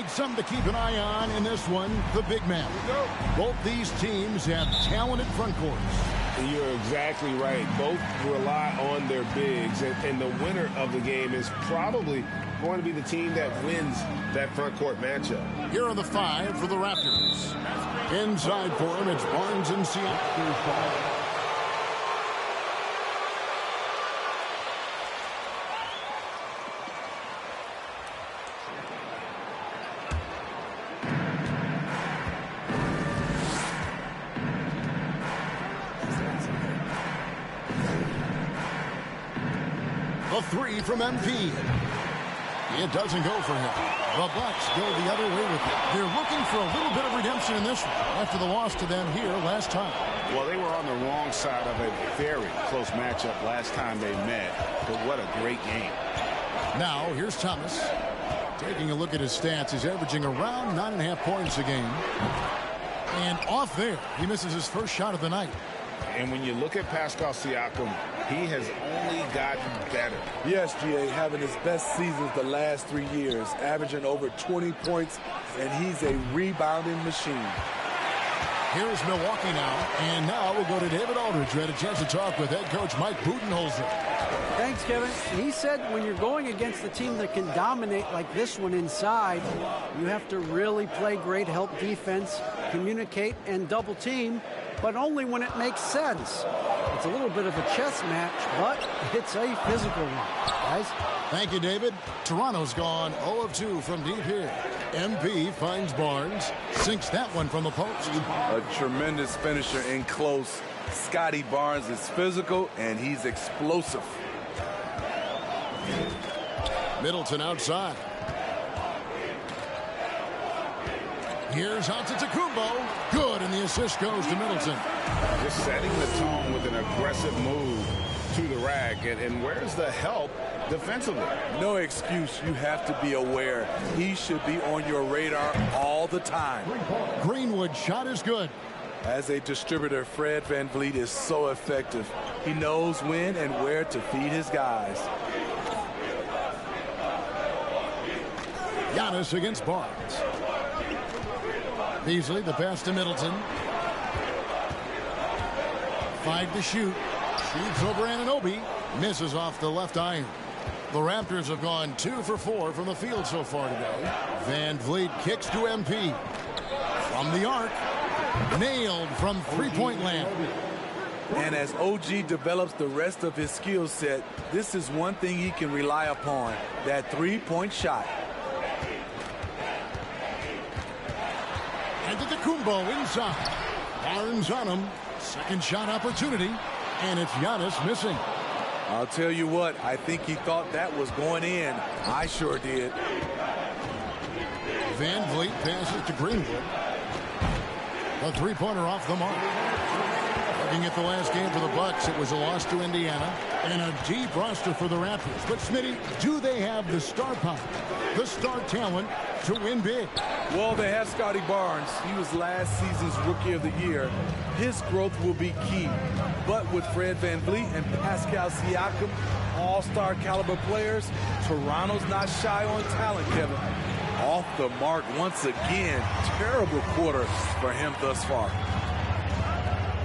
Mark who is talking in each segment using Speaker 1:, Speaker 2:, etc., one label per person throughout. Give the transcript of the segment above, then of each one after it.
Speaker 1: right, something to keep an eye on in this one, the big man. Both these teams have talented front courts.
Speaker 2: You're exactly right. Both rely on their bigs, and the winner of the game is probably going to be the team that wins that front court matchup.
Speaker 1: Here are the 5 for the Raptors. Inside for him, it's Barnes and Siakam. A 3 from MP. It doesn't go for him. The Bucks go the other way with it. They're looking for a little bit of redemption in this one after the loss to them here last time.
Speaker 3: Well, they were on the wrong side of a very close matchup last time they met, but what a great game.
Speaker 1: Now, here's Thomas. Taking a look at his stats, he's averaging around 9.5 points a game. And off there, he misses his first shot of the night.
Speaker 3: And when you look at Pascal Siakam, he has only gotten better.
Speaker 4: Yes, GA, having his best seasons the last 3 years, averaging over 20 points, and he's a rebounding machine.
Speaker 1: Here's Milwaukee now, and now we'll go to David Aldridge, who had a chance to talk with head coach Mike Budenholzer.
Speaker 5: Thanks, Kevin. He said when you're going against a team that can dominate like this one inside, you have to really play great help defense, communicate, and double team, but only when it makes sense. It's a little bit of a chess match, but it's a physical one, guys.
Speaker 1: Thank you, David. Toronto's gone 0 of 2 from deep here. MP finds Barnes, sinks that one from the post.
Speaker 4: A tremendous finisher in close. Scotty Barnes is physical, and he's explosive.
Speaker 1: Middleton outside. Here's Antetokounmpo. Good, and the assist goes to Middleton.
Speaker 3: Just setting the tone with an aggressive move to the rack. And where's the help defensively?
Speaker 4: No excuse. You have to be aware. He should be on your radar all the time.
Speaker 1: Greenwood shot is good.
Speaker 4: As a distributor, Fred VanVleet is so effective. He knows when and where to feed his guys.
Speaker 1: Giannis against Barnes. Beasley, the pass to Middleton. 5 to shoot. Shoots over Anunoby. Misses off the left iron. The Raptors have gone 2 for 4 from the field so far today. VanVleet kicks to MP. From the arc. Nailed from three-point land.
Speaker 4: And as OG develops the rest of his skill set, this is one thing he can rely upon, that three-point shot.
Speaker 1: Antetokounmpo inside. Barnes on him. Second shot opportunity. And it's Giannis missing.
Speaker 4: I'll tell you what, I think he thought that was going in. I sure did.
Speaker 1: VanVleet passes to Greenwood. A three-pointer off the mark. Looking at the last game for the Bucks, it was a loss to Indiana and a deep roster for the Raptors. But, Smitty, do they have the star power, the star talent to win big?
Speaker 4: Well, they have Scotty Barnes. He was last season's Rookie of the Year. His growth will be key. But with Fred VanVleet and Pascal Siakam, all-star caliber players, Toronto's not shy on talent, Kevin. Off the mark once again. Terrible quarter for him thus far.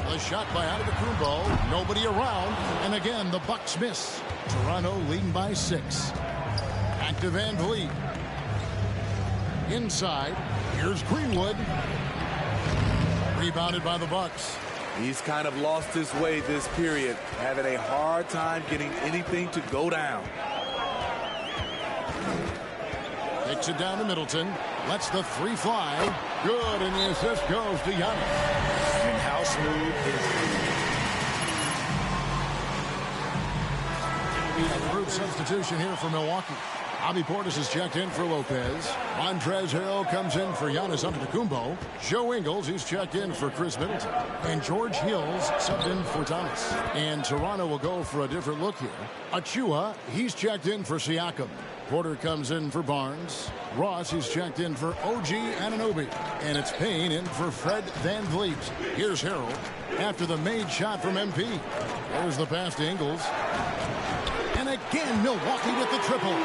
Speaker 1: A shot by Antetokounmpo. Nobody around. And again, the Bucks miss. Toronto leading by 6. Back to VanVleet. Inside. Here's Greenwood. Rebounded by the Bucks.
Speaker 4: He's kind of lost his way this period, having a hard time getting anything to go down.
Speaker 1: Takes it down to Middleton. Lets the three fly. Good, and the assist goes to Giannis.
Speaker 3: And how smooth is
Speaker 1: A group substitution here for Milwaukee. Bobby Portis is checked in for Lopez. Montrezl Harrell comes in for Giannis Antetokounmpo. Joe Ingles, he's checked in for Chris Middleton. And George Hill's subbed in for Thomas. And Toronto will go for a different look here. Achua, he's checked in for Siakam. Porter comes in for Barnes. Ross, he's checked in for OG Anunoby. And it's Payne in for Fred VanVleet. Here's Harrell after the made shot from MP. There's the pass to Ingles. And again, Milwaukee with the triple.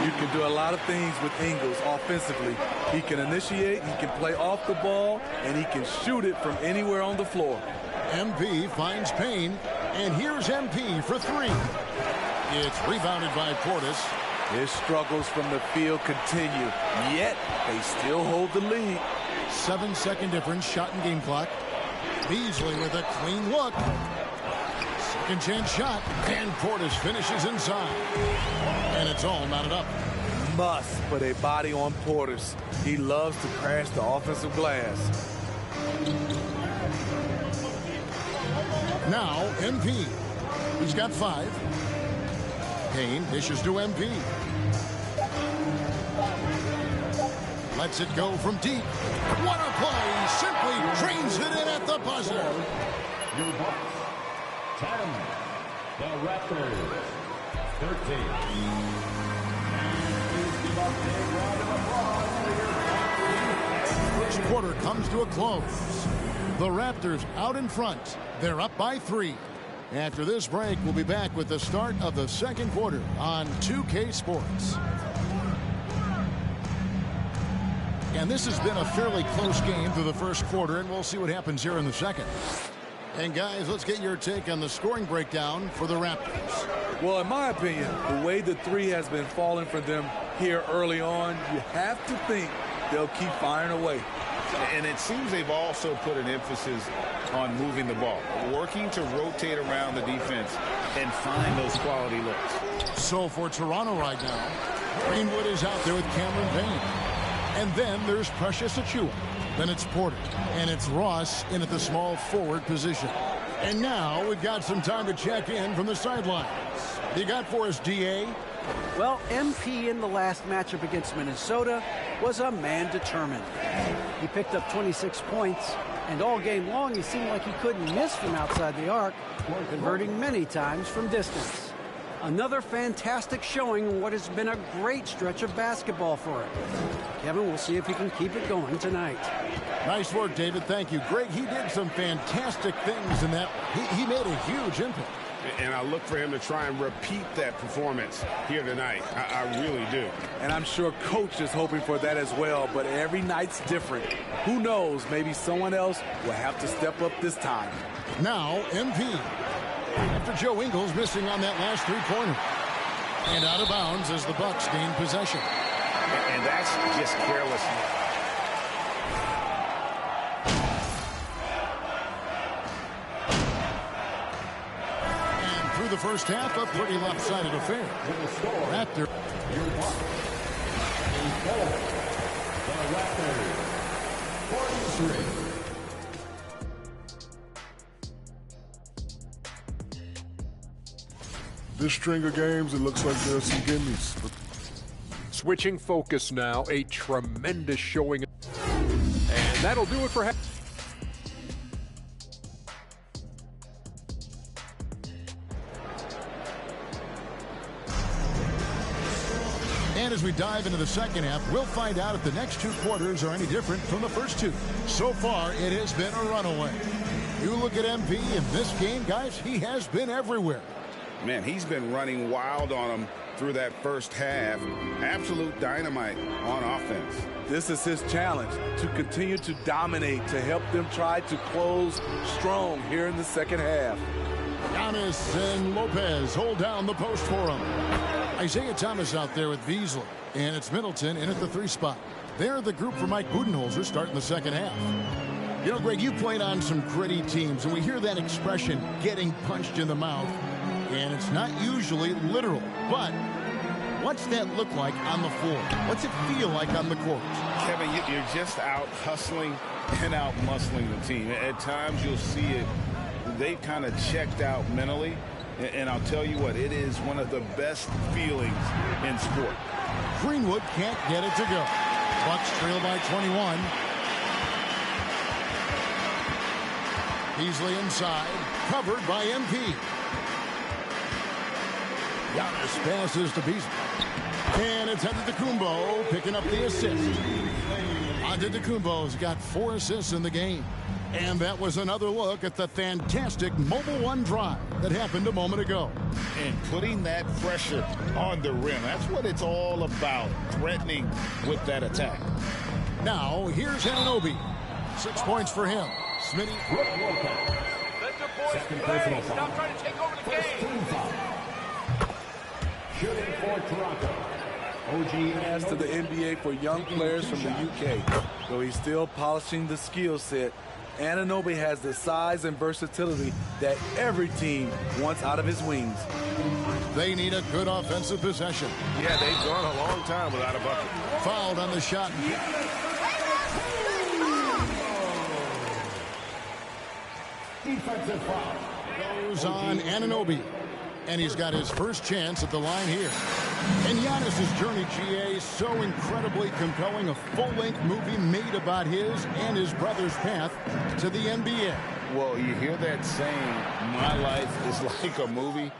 Speaker 4: You can do a lot of things with Ingles offensively. He can initiate, he can play off the ball, and he can shoot it from anywhere on the floor.
Speaker 1: MP finds Payne, and here's MP for three. It's rebounded by Portis.
Speaker 4: His struggles from the field continue, yet they still hold the lead.
Speaker 1: 7-second difference, shot and game clock. Beasley with a clean look. Second chance shot, and Portis finishes inside. And it's all knotted up.
Speaker 4: Must put a body on Portis. He loves to crash the offensive glass.
Speaker 1: Now MP. He's got 5. Payne dishes to MP. Lets it go from deep. What a play! Simply trains it in at the buzzer.
Speaker 6: 10. The Raptors. 13.
Speaker 1: First quarter comes to a close. The Raptors out in front. They're up by 3. After this break, we'll be back with the start of the second quarter on 2K Sports. And this has been a fairly close game through the first quarter, and we'll see what happens here in the second. And guys, let's get your take on the scoring breakdown for the Raptors.
Speaker 4: Well, in my opinion, the way the three has been falling for them here early on, you have to think they'll keep firing away.
Speaker 3: And it seems they've also put an emphasis on moving the ball, working to rotate around the defense and find those quality looks.
Speaker 1: So for Toronto right now, Greenwood is out there with Cameron Payne. And then there's Precious Achiuwa. Then it's Porter. And it's Ross in at the small forward position. And now we've got some time to check in from the sidelines. You got for us, DA?
Speaker 5: Well, MP in the last matchup against Minnesota was a man determined. He picked up 26 points, and all game long he seemed like he couldn't miss from outside the arc, converting many times from distance. Another fantastic showing in what has been a great stretch of basketball for him. Kevin, we'll see if he can keep it going tonight.
Speaker 1: Nice work, David. Thank you. Greg, he did some fantastic things in that. He made a huge impact.
Speaker 2: And I look for him to try and repeat that performance here tonight. I really do.
Speaker 4: And I'm sure Coach is hoping for that as well, but every night's different. Who knows, maybe someone else will have to step up this time.
Speaker 1: Now, MP. After Joe Ingles missing on that last three-pointer. And out of bounds as the Bucks gain possession.
Speaker 3: And that's just careless.
Speaker 1: And through the first half, a pretty left-sided affair. Raptor.
Speaker 6: The Raptors. 43.
Speaker 7: This string of games, it looks like there's some gimmies.
Speaker 8: Switching focus now, a tremendous showing. And that'll do it for half.
Speaker 1: And as we dive into the second half, we'll find out if the next two quarters are any different from the first two. So far, it has been a runaway. You look at MP in this game, guys, he has been everywhere.
Speaker 3: Man, he's been running wild on them through that first half. Absolute dynamite on offense.
Speaker 4: This is his challenge, to continue to dominate, to help them try to close strong here in the second half.
Speaker 1: Giannis and Lopez hold down the post for him. Isaiah Thomas out there with Beasley. And it's Middleton in at the 3 spot. They're the group for Mike Budenholzer starting the second half. You know, Greg, you played on some gritty teams, and we hear that expression, getting punched in the mouth. And it's not usually literal, but what's that look like on the floor? What's it feel like on the court?
Speaker 3: Kevin, you're just out hustling and out muscling the team. At times you'll see it. They've kind of checked out mentally. And I'll tell you what, it is one of the best feelings in sport.
Speaker 1: Greenwood can't get it to go. Bucks trail by 21. Beasley inside, covered by MP. Giannis passes to Beasley. And it's Antetokounmpo picking up the assist. Antetokounmpo's got 4 assists in the game. And that was another look at the fantastic Mobile One drive that happened a moment ago.
Speaker 3: And putting that pressure on the rim. That's what it's all about, threatening with that attack.
Speaker 1: Now, here's Anunoby. 6 points for him. Smitty.
Speaker 6: Second personal foul. Stop trying to take over the game. Shooting for Toronto.
Speaker 4: Pass to the NBA for young players from the UK. Though he's still polishing the skill set, Anunoby has the size and versatility that every team wants out of his wings.
Speaker 1: They need a good offensive possession.
Speaker 2: Yeah, they've gone a long time without a bucket.
Speaker 1: Fouled on the shot.
Speaker 6: Defensive foul.
Speaker 1: Goes on Anunoby. And he's got his first chance at the line here. And Giannis's journey, GA, so incredibly compelling. A full-length movie made about his and his brother's path to the NBA.
Speaker 3: Well, you hear that saying, my life is like a movie.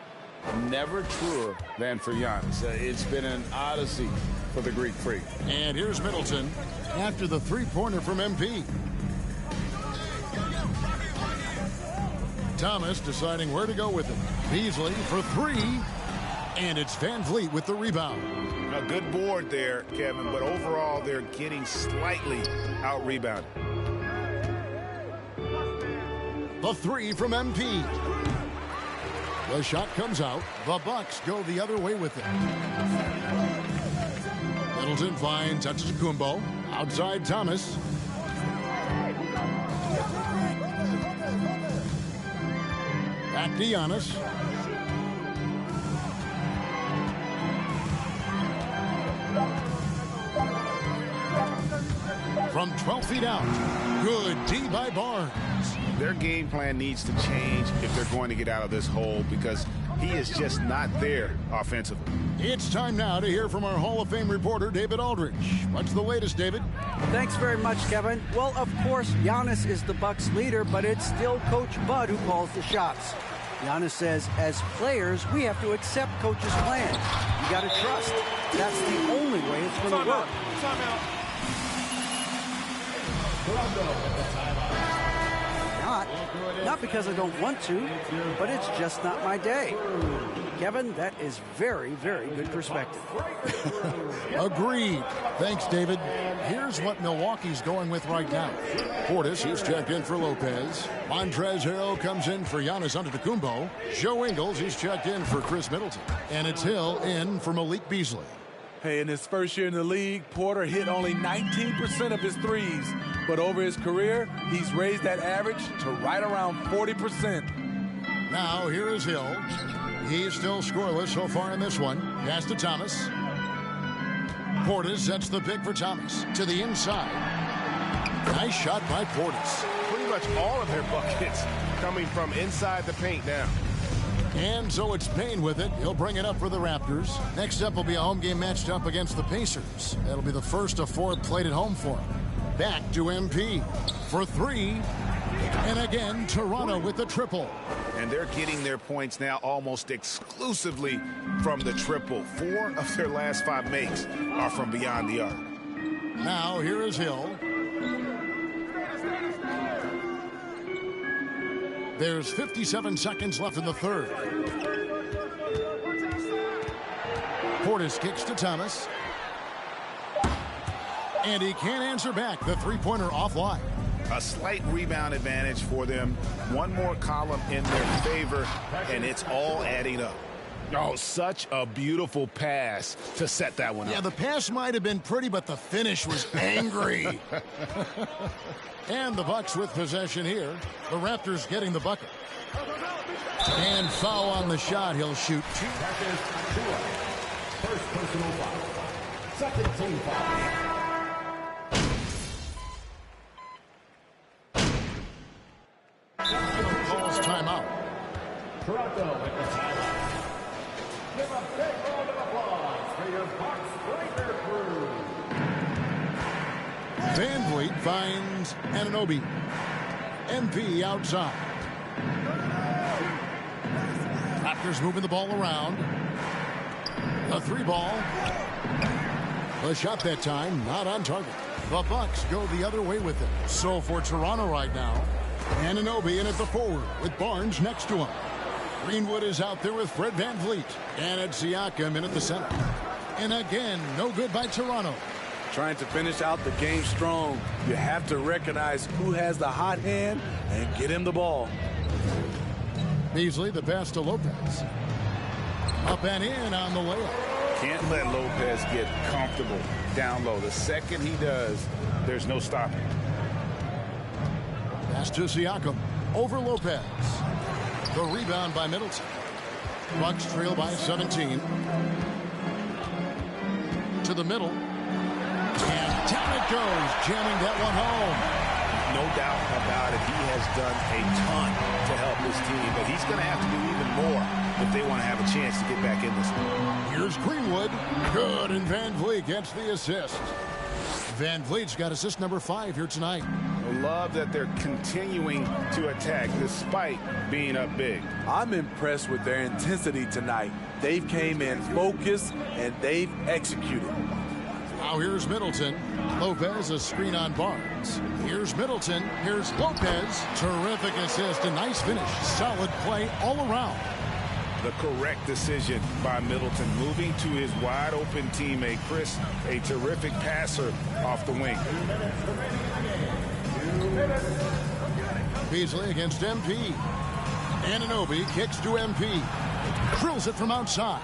Speaker 3: Never truer than for Giannis. It's been an odyssey for the Greek freak.
Speaker 1: And here's Middleton after the three-pointer from MP. Thomas deciding where to go with it. Beasley for three. And it's Van Vliet with the rebound.
Speaker 3: A good board there, Kevin, but overall they're getting slightly out-rebounded.
Speaker 1: The three from MP. The shot comes out. The Bucks go the other way with it. Middleton finds Antetokounmpo. Outside Thomas. Back to Giannis. From 12 feet out. Good D by Barnes.
Speaker 3: Their game plan needs to change if they're going to get out of this hole because he is just not there offensively.
Speaker 1: It's time now to hear from our Hall of Fame reporter, David Aldridge. What's the latest, David?
Speaker 5: Thanks very much, Kevin. Well, of course, Giannis is the Bucks leader, but it's still Coach Bud who calls the shots. Giannis says, as players, we have to accept Coach's plan. You got to trust. That's the only way it's going to work. Not because I don't want to, but it's just not my day. Kevin, that is very, very good perspective.
Speaker 1: Agreed. Thanks, David. Here's what Milwaukee's going with right now. Portis, he's checked in for Lopez. Montrezl Harrell comes in for Giannis Antetokounmpo. Joe Ingles, he's checked in for Chris Middleton. And it's Hill in for Malik Beasley.
Speaker 4: Hey, in his first year in the league, Porter hit only 19% of his threes. But over his career, he's raised that average to right around 40%.
Speaker 1: Now, here is Hill. He's still scoreless so far in this one. Pass to Thomas. Portis sets the pick for Thomas. To the inside. Nice shot by Portis.
Speaker 2: Pretty much all of their buckets coming from inside the paint now.
Speaker 1: And so it's Payne with it. He'll bring it up for the Raptors. Next up will be a home game matched up against the Pacers. That'll be the first of four played at home for him. Back to MP for three. And again, Toronto with the triple.
Speaker 3: And they're getting their points now almost exclusively from the triple. 4 of their last 5 makes are from beyond the arc.
Speaker 1: Now here is Hill. There's 57 seconds left in the third. Portis kicks to Thomas. And he can't answer back. The three-pointer offline.
Speaker 3: A slight rebound advantage for them. One more column in their favor, and it's all adding up. Oh, such a beautiful pass to set that one up.
Speaker 1: Yeah, the pass might have been pretty, but the finish was angry. And the Bucks with possession here. The Raptors getting the bucket. And foul on the shot. He'll shoot 2.
Speaker 6: First personal foul. Second team foul.
Speaker 1: Calls timeout.
Speaker 6: Toronto with the timeout. Give a big round of applause for your Bucks breaker crew.
Speaker 1: Van Vliet finds Anunoby. MP outside. Raptors moving the ball around. A 3-ball. The shot that time not on target. The Bucks go the other way with it. So for Toronto right now, Anunoby in at the forward with Barnes next to him. Greenwood is out there with Fred VanVleet. And it's Siakam in at the center. And again, no good by Toronto.
Speaker 4: Trying to finish out the game strong. You have to recognize who has the hot hand and get him the ball.
Speaker 1: Beasley, the pass to Lopez. Up and in on the layup.
Speaker 3: Can't let Lopez get comfortable down low. The second he does, there's no stopping.
Speaker 1: Pass to Siakam. Over Lopez. The rebound by Middleton. Bucks trail by 17. To the middle. And down it goes, jamming that one home.
Speaker 3: No doubt about it. He has done a ton to help this team, but he's going to have to do even more if they want to have a chance to get back in this one.
Speaker 1: Here's Greenwood. Good, and VanVleet gets the assist. VanVleet's got assist number 5 here tonight.
Speaker 3: I love that they're continuing to attack despite being up big.
Speaker 4: I'm impressed with their intensity tonight. They've came in focused and they've executed.
Speaker 1: Now here's Middleton. Lopez, a screen on Barnes. Here's Middleton. Here's Lopez. Terrific assist. A nice finish. Solid play all around.
Speaker 3: The correct decision by Middleton, moving to his wide-open teammate, Chris, a terrific passer off the wing.
Speaker 1: Beasley against MP. Anunoby kicks to MP. Drills it from outside.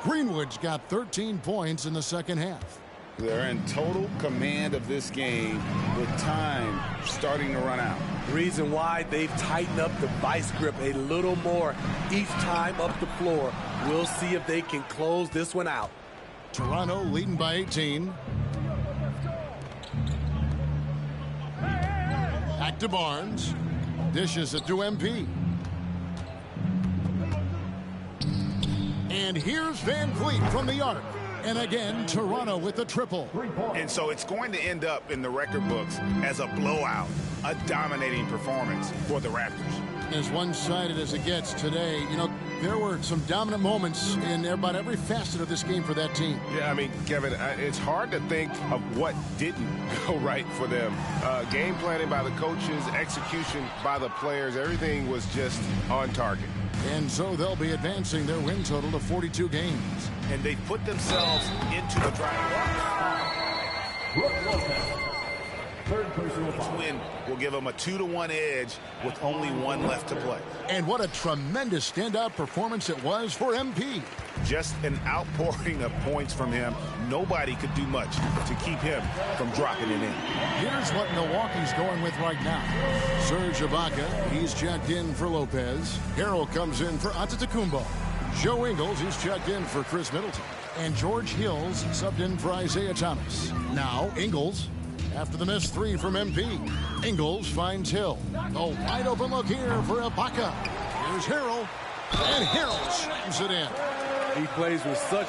Speaker 1: Greenwood's got 13 points in the second half.
Speaker 3: They're in total command of this game with time starting to run out.
Speaker 4: Reason why they've tightened up the vice grip a little more each time up the floor. We'll see if they can close this one out.
Speaker 1: Toronto leading by 18. Back to Barnes. Dishes it to MP. And here's VanVleet from the arc. And again, Toronto with the triple.
Speaker 3: And so it's going to end up in the record books as a blowout, a dominating performance for the Raptors.
Speaker 1: As one-sided as it gets today, you know, there were some dominant moments in about every facet of this game for that team.
Speaker 2: Yeah, I mean, Kevin, it's hard to think of what didn't go right for them. Game planning by the coaches, execution by the players, everything was just on target.
Speaker 1: And so they'll be advancing their win total to 42 games.
Speaker 3: And they put themselves into the drive.
Speaker 6: Third personal foul.
Speaker 3: This win will give them a 2-1 edge with only one left to play.
Speaker 1: And what a tremendous standout performance it was for MP.
Speaker 3: Just an outpouring of points from him. Nobody could do much to keep him from dropping it in.
Speaker 1: Here's what Milwaukee's going with right now. Serge Ibaka, he's checked in for Lopez. Harrell comes in for Antetokounmpo. Joe Ingles, he's checked in for Chris Middleton. And George Hills subbed in for Isaiah Thomas. Now, Ingles, after the missed 3 from MP. Ingles finds Hill. A wide open look here for Ibaka. Here's Harrell. And Harrell slams it in.
Speaker 4: He plays with such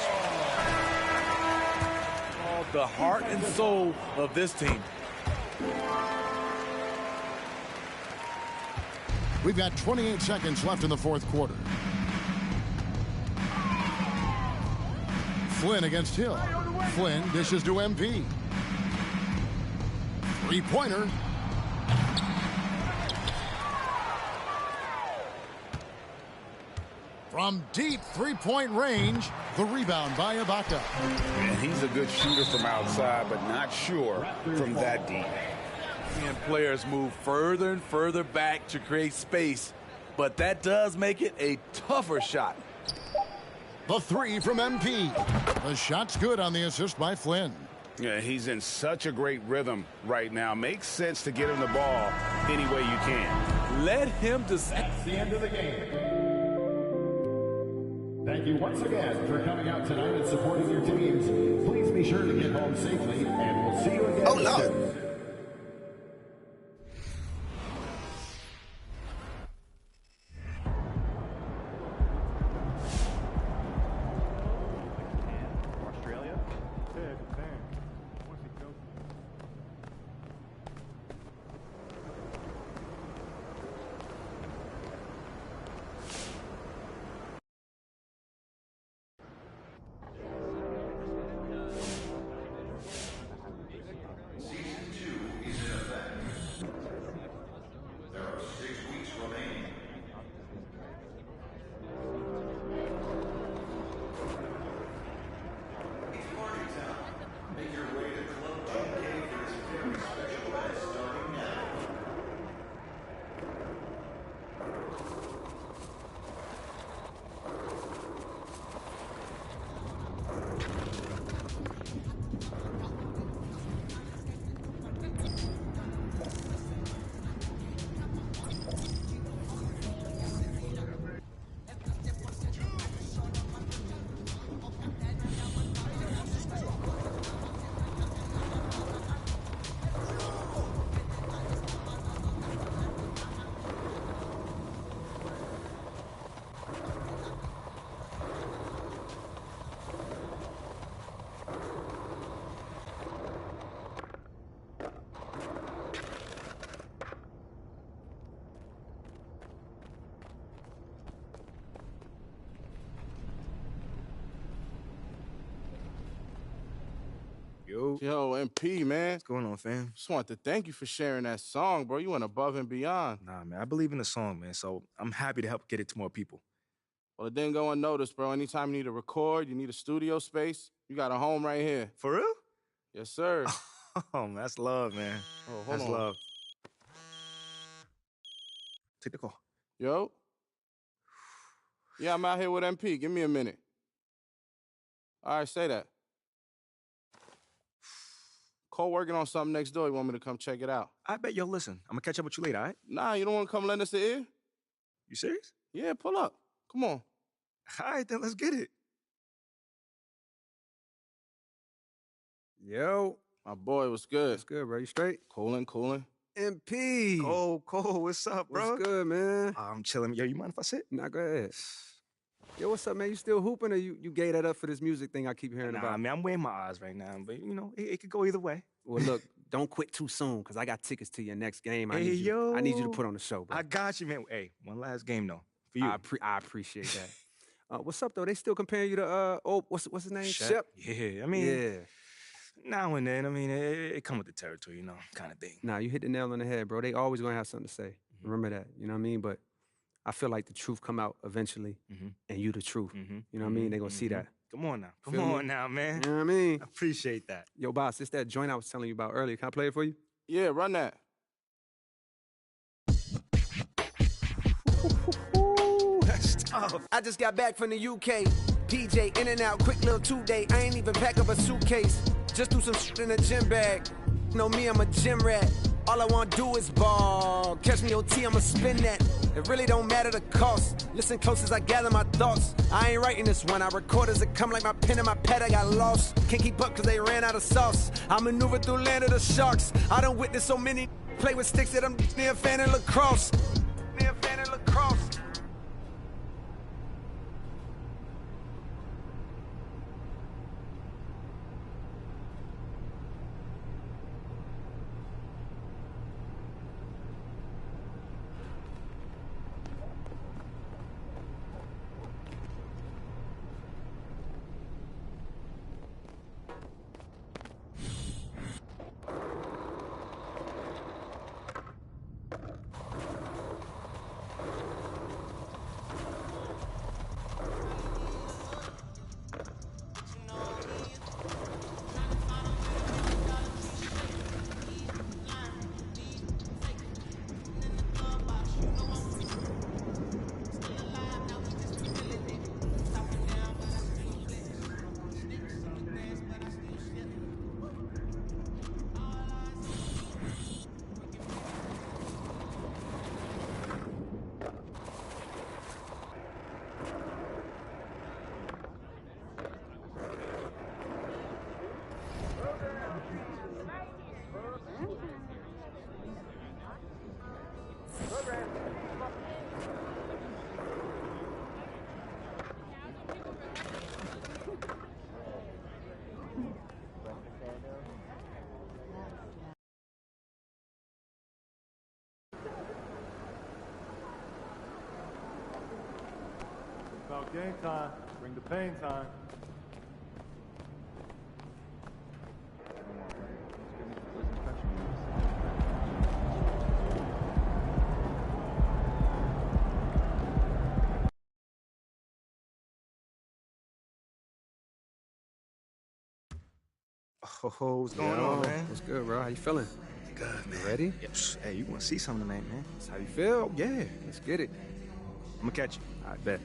Speaker 4: the heart and soul of this team.
Speaker 1: We've got 28 seconds left in the fourth quarter. Flynn against Hill. Flynn dishes to MP. Three-pointer. From deep three-point range, the rebound by Ibaka.
Speaker 3: And he's a good shooter from outside, but not sure from that deep.
Speaker 4: And players move further and further back to create space, but that does make it a tougher shot.
Speaker 1: The 3 from MP. The shot's good on the assist by Flynn.
Speaker 3: Yeah, he's in such a great rhythm right now. Makes sense to get him the ball any way you can.
Speaker 4: Let him decide.
Speaker 6: That's the end of the game. Thank you once again for coming out tonight and supporting your teams. Please be sure to get home safely, and we'll see you again soon.
Speaker 9: Yo, MP, man.
Speaker 10: What's going on, fam?
Speaker 9: Just want to thank you for sharing that song, bro. You went above and beyond.
Speaker 10: Nah, man, I believe in the song, man, so I'm happy to help get it to more people.
Speaker 9: Well, it didn't go unnoticed, bro. Anytime you need to record, you need a studio space, you got a home right here.
Speaker 10: For real?
Speaker 9: Yes, sir.
Speaker 10: Oh, man, that's love, man.
Speaker 9: Oh, hold
Speaker 10: that's
Speaker 9: on.
Speaker 10: love. Take the call.
Speaker 9: Yo? Yeah, I'm out here with MP. Give me a minute. All right, say that. Cole working on something next door. You want me to come check it out?
Speaker 10: I bet. Yo, listen, I'm going to catch up with you later, all right?
Speaker 9: Nah, you don't want to come lend us an ear?
Speaker 10: You serious?
Speaker 9: Yeah, pull up. Come on.
Speaker 10: All right, then let's get it.
Speaker 11: Yo.
Speaker 9: My boy, what's good?
Speaker 11: What's good, bro? You straight?
Speaker 9: Cooling.
Speaker 11: MP.
Speaker 10: Cole, what's up, bro?
Speaker 11: What's good, man?
Speaker 10: I'm chilling. Yo, you mind if I sit?
Speaker 11: Nah, go ahead. Yo, what's up, man? You still hooping or you gave that up for this music thing I keep hearing about?
Speaker 10: Nah, man, I'm weighing my odds right now, but, you know, it could go either way.
Speaker 11: Well, look, don't quit too soon, because I got tickets to your next game.
Speaker 10: Hey, yo.
Speaker 11: I need you to put on the show, bro.
Speaker 10: I got you, man. Hey, one last game, though, for you.
Speaker 11: I appreciate that. What's up, though? They still comparing you to, what's his name?
Speaker 10: Shep? Yeah, I mean...
Speaker 11: Yeah.
Speaker 10: Now and then, I mean, it come with the territory, you know, kind of thing.
Speaker 11: Nah, you hit the nail on the head, bro. They always gonna have something to say. Remember that, you know what I mean? But I feel like the truth come out eventually, and you the truth. You know what I mean? They gonna see that.
Speaker 10: Come on now. Come
Speaker 11: Feel
Speaker 10: on
Speaker 11: me?
Speaker 10: now, man.
Speaker 11: You know what I mean?
Speaker 10: I appreciate that.
Speaker 11: Yo, boss, it's that joint I was telling you about earlier. Can I play it for you?
Speaker 9: Yeah, run that.
Speaker 10: Ooh, that's tough.
Speaker 12: I just got back from the UK. PJ, in and out, quick little 2-day. I ain't even pack up a suitcase. Just do some shit in a gym bag. Know me, I'm a gym rat. All I wanna do is ball. Catch me OT, I'ma spin that. It really don't matter the cost. Listen close as I gather my thoughts. I ain't writing this one. I record as it come like my pen and my pad. I got lost. Can't keep up cause they ran out of sauce. I maneuver through land of the sharks. I done witnessed so many play with sticks that I'm near fan in lacrosse. Near fan in lacrosse.
Speaker 6: About game time. Bring the pain time.
Speaker 10: Oh, what's going on, man?
Speaker 11: What's good, bro? How you feeling?
Speaker 10: Good, man.
Speaker 11: You ready?
Speaker 10: Yep. Hey, you want to see something tonight, man?
Speaker 11: That's how you feel?
Speaker 10: Yeah.
Speaker 11: Let's get it.
Speaker 10: I'm going to catch you.
Speaker 11: I bet.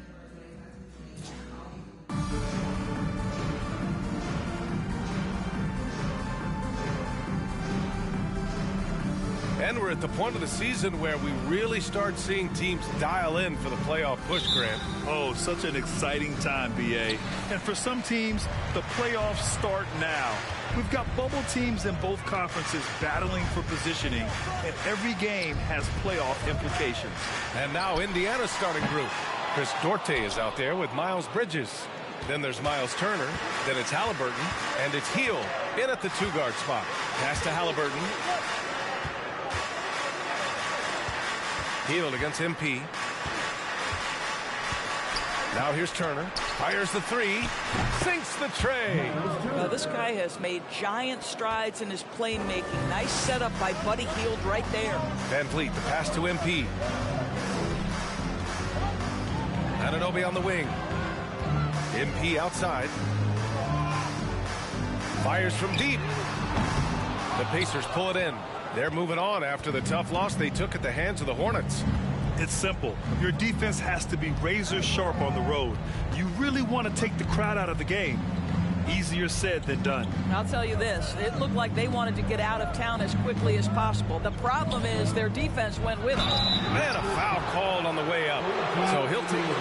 Speaker 13: And we're at the point of the season where we really start seeing teams dial in for the playoff push, Grant.
Speaker 14: Oh, such an exciting time, BA. And for some teams, the playoffs start now. We've got bubble teams in both conferences battling for positioning, and every game has playoff implications.
Speaker 13: And now Indiana's starting group. Chris Duarte is out there with Miles Bridges. Then there's Miles Turner. Then it's Halliburton. And it's Heel in at the two-guard spot. Pass to Halliburton. Healed against MP. Now here's Turner. Fires the three. Sinks the tray.
Speaker 15: Now, this guy has made giant strides in his playmaking. Nice setup by Buddy Hield right there.
Speaker 13: Van Vliet, the pass to MP. Ananobi on the wing. MP outside. Fires from deep. The Pacers pull it in. They're moving on after the tough loss they took at the hands of the Hornets.
Speaker 14: It's simple. Your defense has to be razor sharp on the road. You really want to take the crowd out of the game. Easier said than done.
Speaker 15: I'll tell you this, it looked like they wanted to get out of town as quickly as possible. The problem is their defense went with them.
Speaker 13: Man, a foul called on the way up. So he'll take it.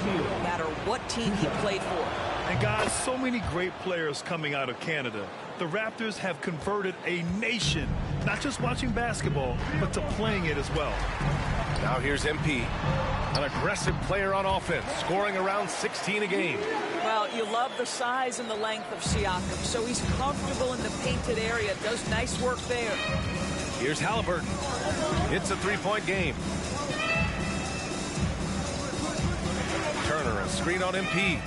Speaker 15: No matter what team he played for.
Speaker 14: And guys, so many great players coming out of Canada. The Raptors have converted a nation, not just watching basketball, but to playing it as well.
Speaker 13: Now here's MP, an aggressive player on offense, scoring around 16 a game.
Speaker 15: Well, you love the size and the length of Siakam, so he's comfortable in the painted area, does nice work there.
Speaker 13: Here's Halliburton. It's a three-point game. Turner, a screen on MP.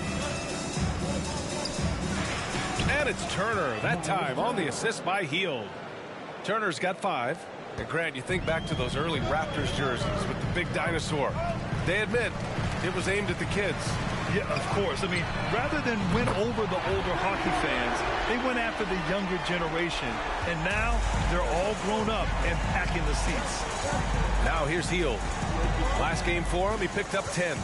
Speaker 13: And it's Turner, that time on the assist by Hield. Turner's got 5. And Grant, you think back to those early Raptors jerseys with the big dinosaur. They admit it was aimed at the kids.
Speaker 14: Yeah, of course. I mean, rather than win over the older hockey fans, they went after the younger generation. And now they're all grown up and packing the seats.
Speaker 13: Now here's Hield. Last game for him, he picked up 10.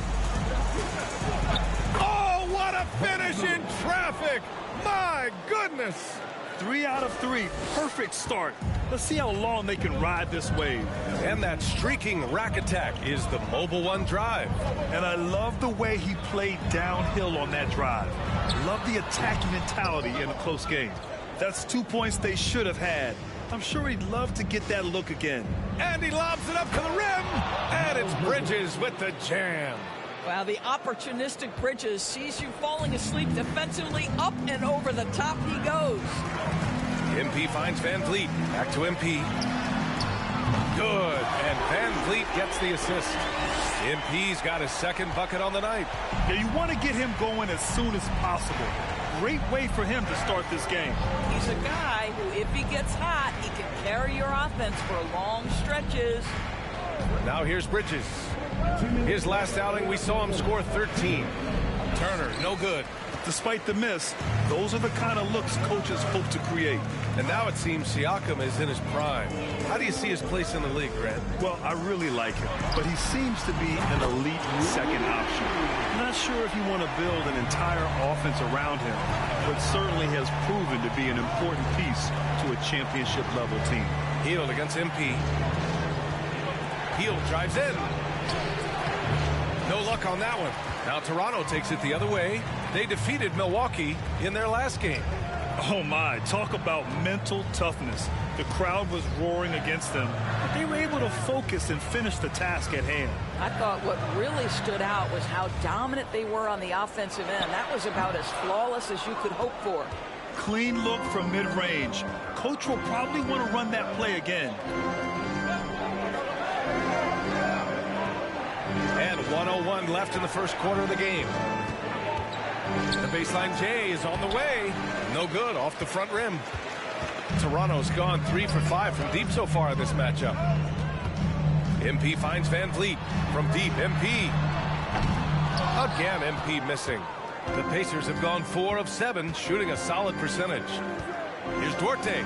Speaker 13: Oh, what a finish in traffic! My goodness!
Speaker 14: 3 out of 3. Perfect start. Let's see how long they can ride this wave.
Speaker 13: And that streaking rack attack is the Mobile One drive.
Speaker 14: And I love the way he played downhill on that drive. Love the attacking mentality in a close game. That's 2 points they should have had. I'm sure he'd love to get that look again.
Speaker 13: And he lobs it up to the rim. And it's Bridges with the jam.
Speaker 15: Wow, the opportunistic Bridges sees you falling asleep defensively. Up and over the top he goes.
Speaker 13: MP finds Van Vliet. Back to MP. Good. And Van Vliet gets the assist. MP's got his second bucket on the night.
Speaker 14: Yeah, you want to get him going as soon as possible. Great way for him to start this game.
Speaker 15: He's a guy who, if he gets hot, he can carry your offense for long stretches.
Speaker 13: Now here's Bridges. His last outing, we saw him score 13. Turner, no good.
Speaker 14: Despite the miss, those are the kind of looks coaches hope to create.
Speaker 13: And now it seems Siakam is in his prime. How do you see his place in the league, Grant?
Speaker 14: Well, I really like him, but he seems to be an elite second option. Not sure if you want to build an entire offense around him, but certainly has proven to be an important piece to a championship-level team.
Speaker 13: Hield against MP. Hield drives in. No luck on that one. Now Toronto takes it the other way. They defeated Milwaukee in their last game.
Speaker 14: Oh my, talk about mental toughness. The crowd was roaring against them, but they were able to focus and finish the task at hand.
Speaker 15: I thought what really stood out was how dominant they were on the offensive end. That was about as flawless as you could hope for.
Speaker 14: Clean look from mid-range. Coach will probably want to run that play again.
Speaker 13: And 1:01 left in the first quarter of the game. The baseline J is on the way. No good, off the front rim. Toronto's gone 3 for 5 from deep so far in this matchup. MP finds Van Vliet from deep. MP. Again, MP missing. The Pacers have gone 4 of 7, shooting a solid percentage. Here's Duarte.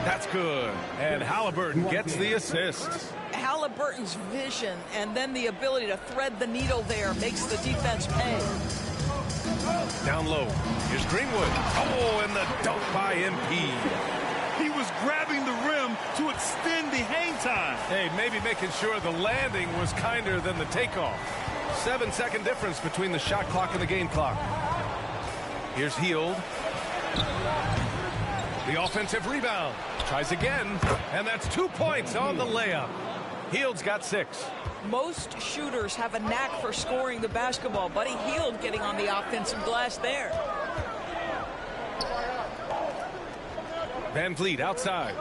Speaker 13: That's good. And Halliburton gets the assist.
Speaker 15: Halliburton's vision and then the ability to thread the needle there makes the defense pay.
Speaker 13: Down low. Here's Greenwood. Oh, and the dunk by MP.
Speaker 14: He was grabbing the rim to extend the hang time.
Speaker 13: Hey, maybe making sure the landing was kinder than the takeoff. 7-second difference between the shot clock and the game clock. Here's Hield. The offensive rebound. Tries again, and that's 2 points on the layup. Hield's got 6.
Speaker 15: Most shooters have a knack for scoring the basketball. Buddy Hield getting on the offensive glass there.
Speaker 13: Van Vliet outside.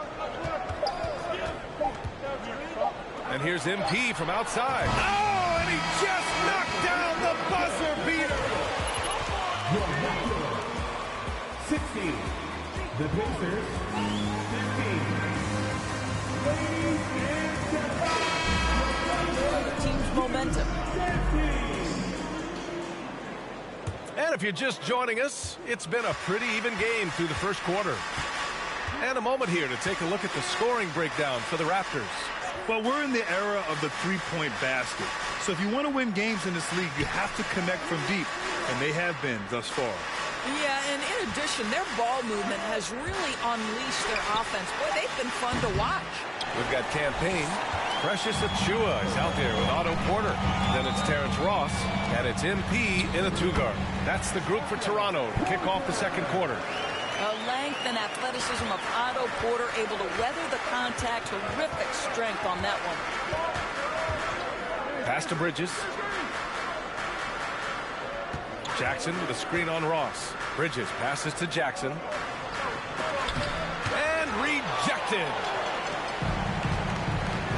Speaker 13: And here's MP from outside. Oh, and he just knocked down the buzzer beater.
Speaker 6: 60. The Pacers, 15.
Speaker 15: The team's momentum.
Speaker 13: And if you're just joining us, it's been a pretty even game through the first quarter. And a moment here to take a look at the scoring breakdown for the Raptors.
Speaker 14: Well, we're in the era of the three-point basket. So if you want to win games in this league, you have to connect from deep. And they have been thus far.
Speaker 15: Yeah, and in addition, their ball movement has really unleashed their offense. Boy, they've been fun to watch.
Speaker 13: We've got Campaign. Precious Achua is out there with Otto Porter. Then it's Terrence Ross, and it's MP in a two-guard. That's the group for Toronto to kick off the second quarter.
Speaker 15: The length and athleticism of Otto Porter able to weather the contact. Terrific strength on that one.
Speaker 13: Pass to Bridges. Jackson with a screen on Ross. Bridges passes to Jackson. And rejected.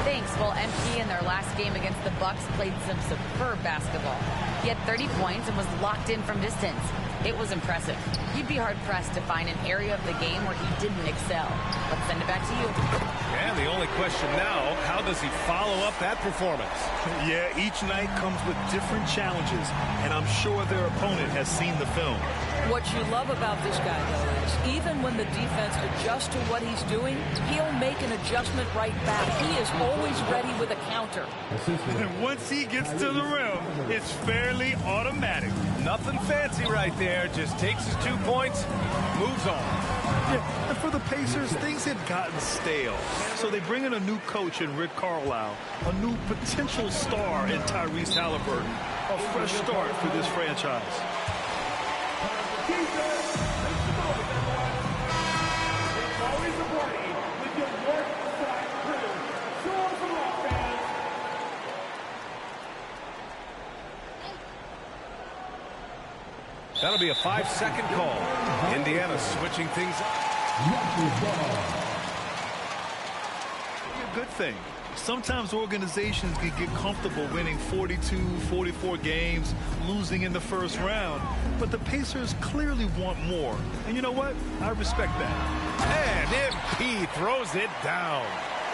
Speaker 16: Thanks. Well, MP in their last game against the Bucks played some superb basketball. He had 30 points and was locked in from distance. It was impressive. You'd be hard-pressed to find an area of the game where he didn't excel. Let's send it back to you.
Speaker 13: And the only question now, how does he follow up that performance?
Speaker 14: Yeah, each night comes with different challenges, and I'm sure their opponent has seen the film.
Speaker 15: What you love about this guy, though, is even when the defense adjusts to what he's doing, he'll make an adjustment right back. He is always ready with a counter.
Speaker 14: And once he gets to the rim, it's fairly automatic.
Speaker 13: Nothing fancy right there. Just takes his 2 points, moves on.
Speaker 14: Yeah, and for the Pacers, things had gotten stale. So they bring in a new coach in Rick Carlisle, a new potential star in Tyrese Halliburton, a fresh start for this franchise.
Speaker 13: That'll be a 5-second call. Indiana switching things up.
Speaker 14: A good thing. Sometimes organizations can get comfortable winning 42, 44 games, losing in the first round. But the Pacers clearly want more. And you know what? I respect that.
Speaker 13: And MP throws it down.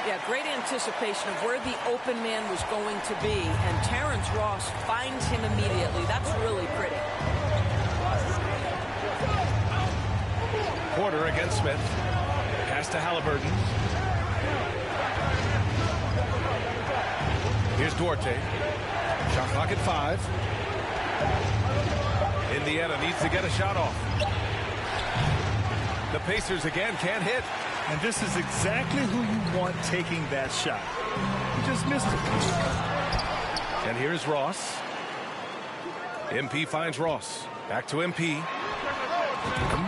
Speaker 15: Yeah, great anticipation of where the open man was going to be. And Terrence Ross finds him immediately. That's really pretty.
Speaker 13: Porter against Smith. Pass to Halliburton. Here's Duarte. Shot clock at 5. Indiana needs to get a shot off. The Pacers again can't hit.
Speaker 14: And this is exactly who you want taking that shot. You just missed it.
Speaker 13: And here's Ross. MP finds Ross. Back to MP.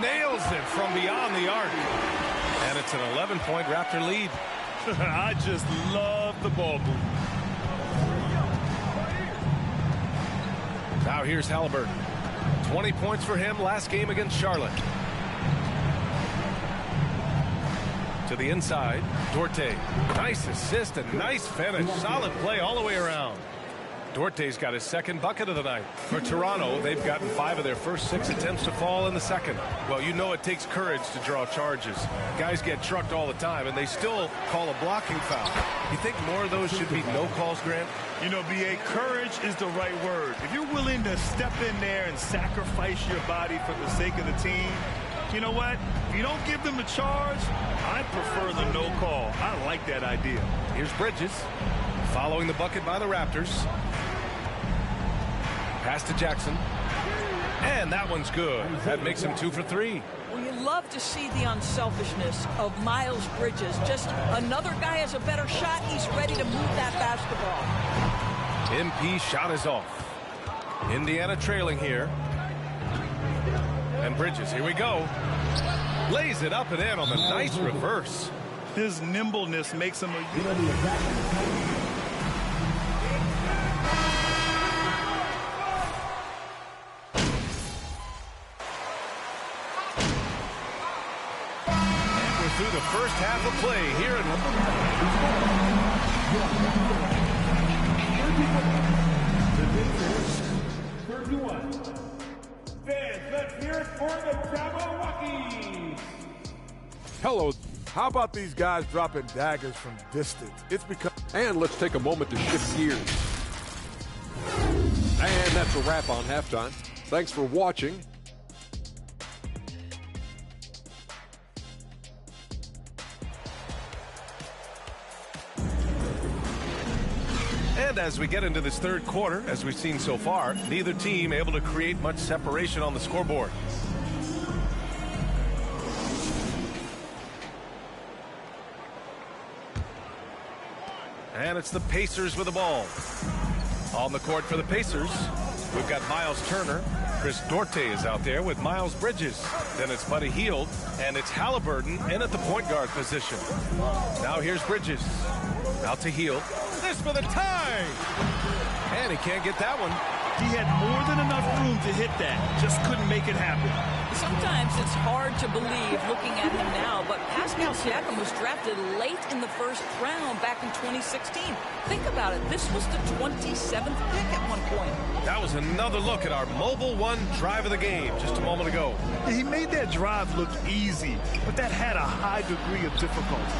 Speaker 13: Nails it from beyond the arc. And it's an 11-point Raptor lead.
Speaker 14: I just love the ball boot.
Speaker 13: Now here's Halliburton. 20 points for him last game against Charlotte. To the inside, Duarte. Nice assist and nice finish. Solid play all the way around. Duarte's got his second bucket of the night. For Toronto, they've gotten 5 of their first 6 attempts to fall in the second. Well, you know it takes courage to draw charges. Guys get trucked all the time, and they still call a blocking foul. You think more of those should be no calls, Grant?
Speaker 14: You know, B.A., courage is the right word. If you're willing to step in there and sacrifice your body for the sake of the team, you know what? If you don't give them a charge, I prefer the no call. I like that idea.
Speaker 13: Here's Bridges, following the bucket by the Raptors. Pass to Jackson. And that one's good. That makes him 2 for 3.
Speaker 15: Well, you love to see the unselfishness of Miles Bridges. Just another guy has a better shot. He's ready to move that basketball.
Speaker 13: MP shot is off. Indiana trailing here. And Bridges, here we go. Lays it up and in on the nice reverse.
Speaker 14: His nimbleness makes him a...
Speaker 13: Through the first half of play here in
Speaker 6: 31. Fans, let's hear it for the Jabberwockies.
Speaker 8: Hello.
Speaker 4: How about these guys dropping daggers from distance? It's because...
Speaker 8: And let's take a moment to shift gears. And that's a wrap on halftime. Thanks for watching.
Speaker 13: And as we get into this third quarter, as we've seen so far, neither team able to create much separation on the scoreboard. And it's the Pacers with the ball. On the court for the Pacers, we've got Miles Turner. Chris Duarte is out there with Miles Bridges. Then it's Buddy Hield, and it's Halliburton in at the point guard position. Now here's Bridges. Out to Hield. This for the tie! And he can't get that one.
Speaker 14: He had more than enough room to hit that. Just couldn't make it happen.
Speaker 15: Sometimes it's hard to believe looking at him now, but Pascal Siakam was drafted late in the first round back in 2016. Think about it. This was the 27th pick at one point.
Speaker 13: That was another look at our Mobile One drive of the game just a moment ago.
Speaker 14: He made that drive look easy, but that had a high degree of difficulty.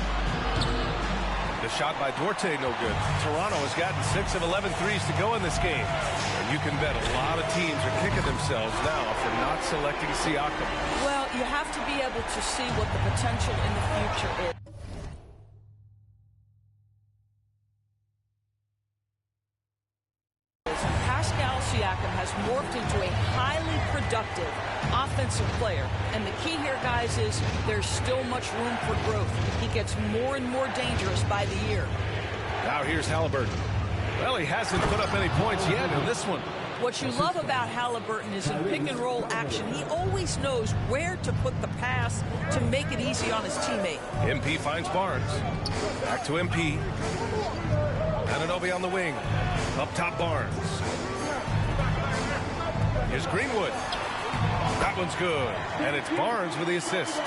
Speaker 13: The shot by Duarte, no good. Toronto has gotten 6 of 11 threes to go in this game. And you can bet a lot of teams are kicking themselves now for not selecting Siakam.
Speaker 15: Well, you have to be able to see what the potential in the future is. Pascal Siakam has morphed into a highly productive offensive player. And the key here, guys, is there's still much room for growth. He gets more and more dangerous by the year.
Speaker 13: Now here's Halliburton. Well, he hasn't put up any points yet in this one.
Speaker 15: What you love about Halliburton is in pick and roll action, he always knows where to put the pass to make it easy on his teammate.
Speaker 13: MP finds Barnes. Back to MP. Anunoby on the wing. Up top Barnes. Here's Greenwood. That one's good. And it's Barnes with the assist.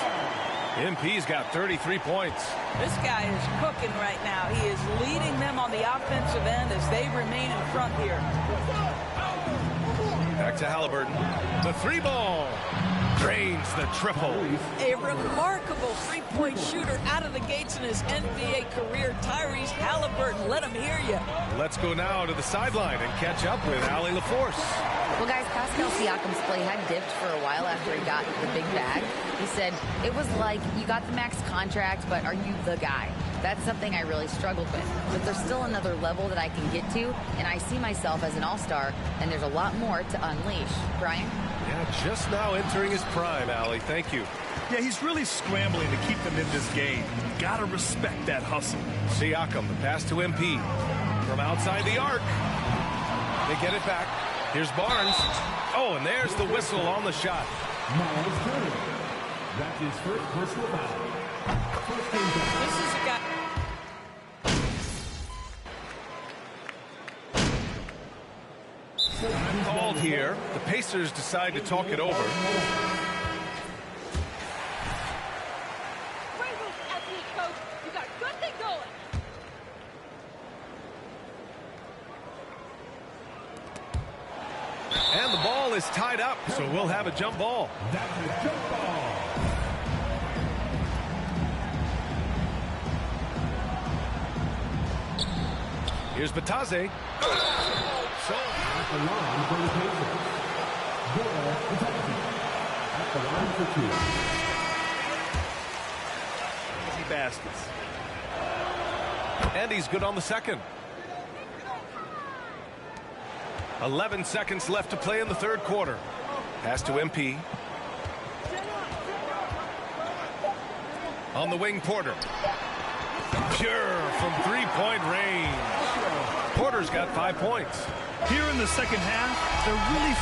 Speaker 13: MP's got 33 points.
Speaker 15: This guy is cooking right now. He is leading them on the offensive end as they remain in front here.
Speaker 13: Back to Halliburton. The three ball. Drains the triple.
Speaker 15: A remarkable three-point shooter out of the gates in his NBA career. Tyrese Halliburton, let him hear you.
Speaker 13: Let's go now to the sideline and catch up with Allie LaForce.
Speaker 16: Well, guys, Pascal Siakam's play had dipped for a while after he got the big bag. He said, it was like, you got the max contract, but are you the guy? That's something I really struggled with. But there's still another level that I can get to, and I see myself as an all-star, and there's a lot more to unleash. Brian?
Speaker 13: Yeah, just now entering his prime, Allie. Thank you.
Speaker 14: Yeah, he's really scrambling to keep them in this game. Gotta respect that hustle.
Speaker 13: Siakam, the pass to MP. From outside the arc. They get it back. Here's Barnes. Oh, and there's the whistle on the shot.
Speaker 6: Miles Turner. That's his first personal foul. First game foul.
Speaker 15: This is a guy.
Speaker 13: Called here. The Pacers decide to talk it over. And the ball is tied up, so we'll have a jump ball.
Speaker 6: That's a jump ball.
Speaker 13: Here's Batase. So
Speaker 6: at the line for the Pacers. Ball Batase. At the line for two.
Speaker 14: Easy baskets.
Speaker 13: And he's good on the second. 11 seconds left to play in the third quarter. Pass to MP. On the wing, Porter. Pure from three-point range. Porter's got 5 points.
Speaker 14: Here in the second half, they're really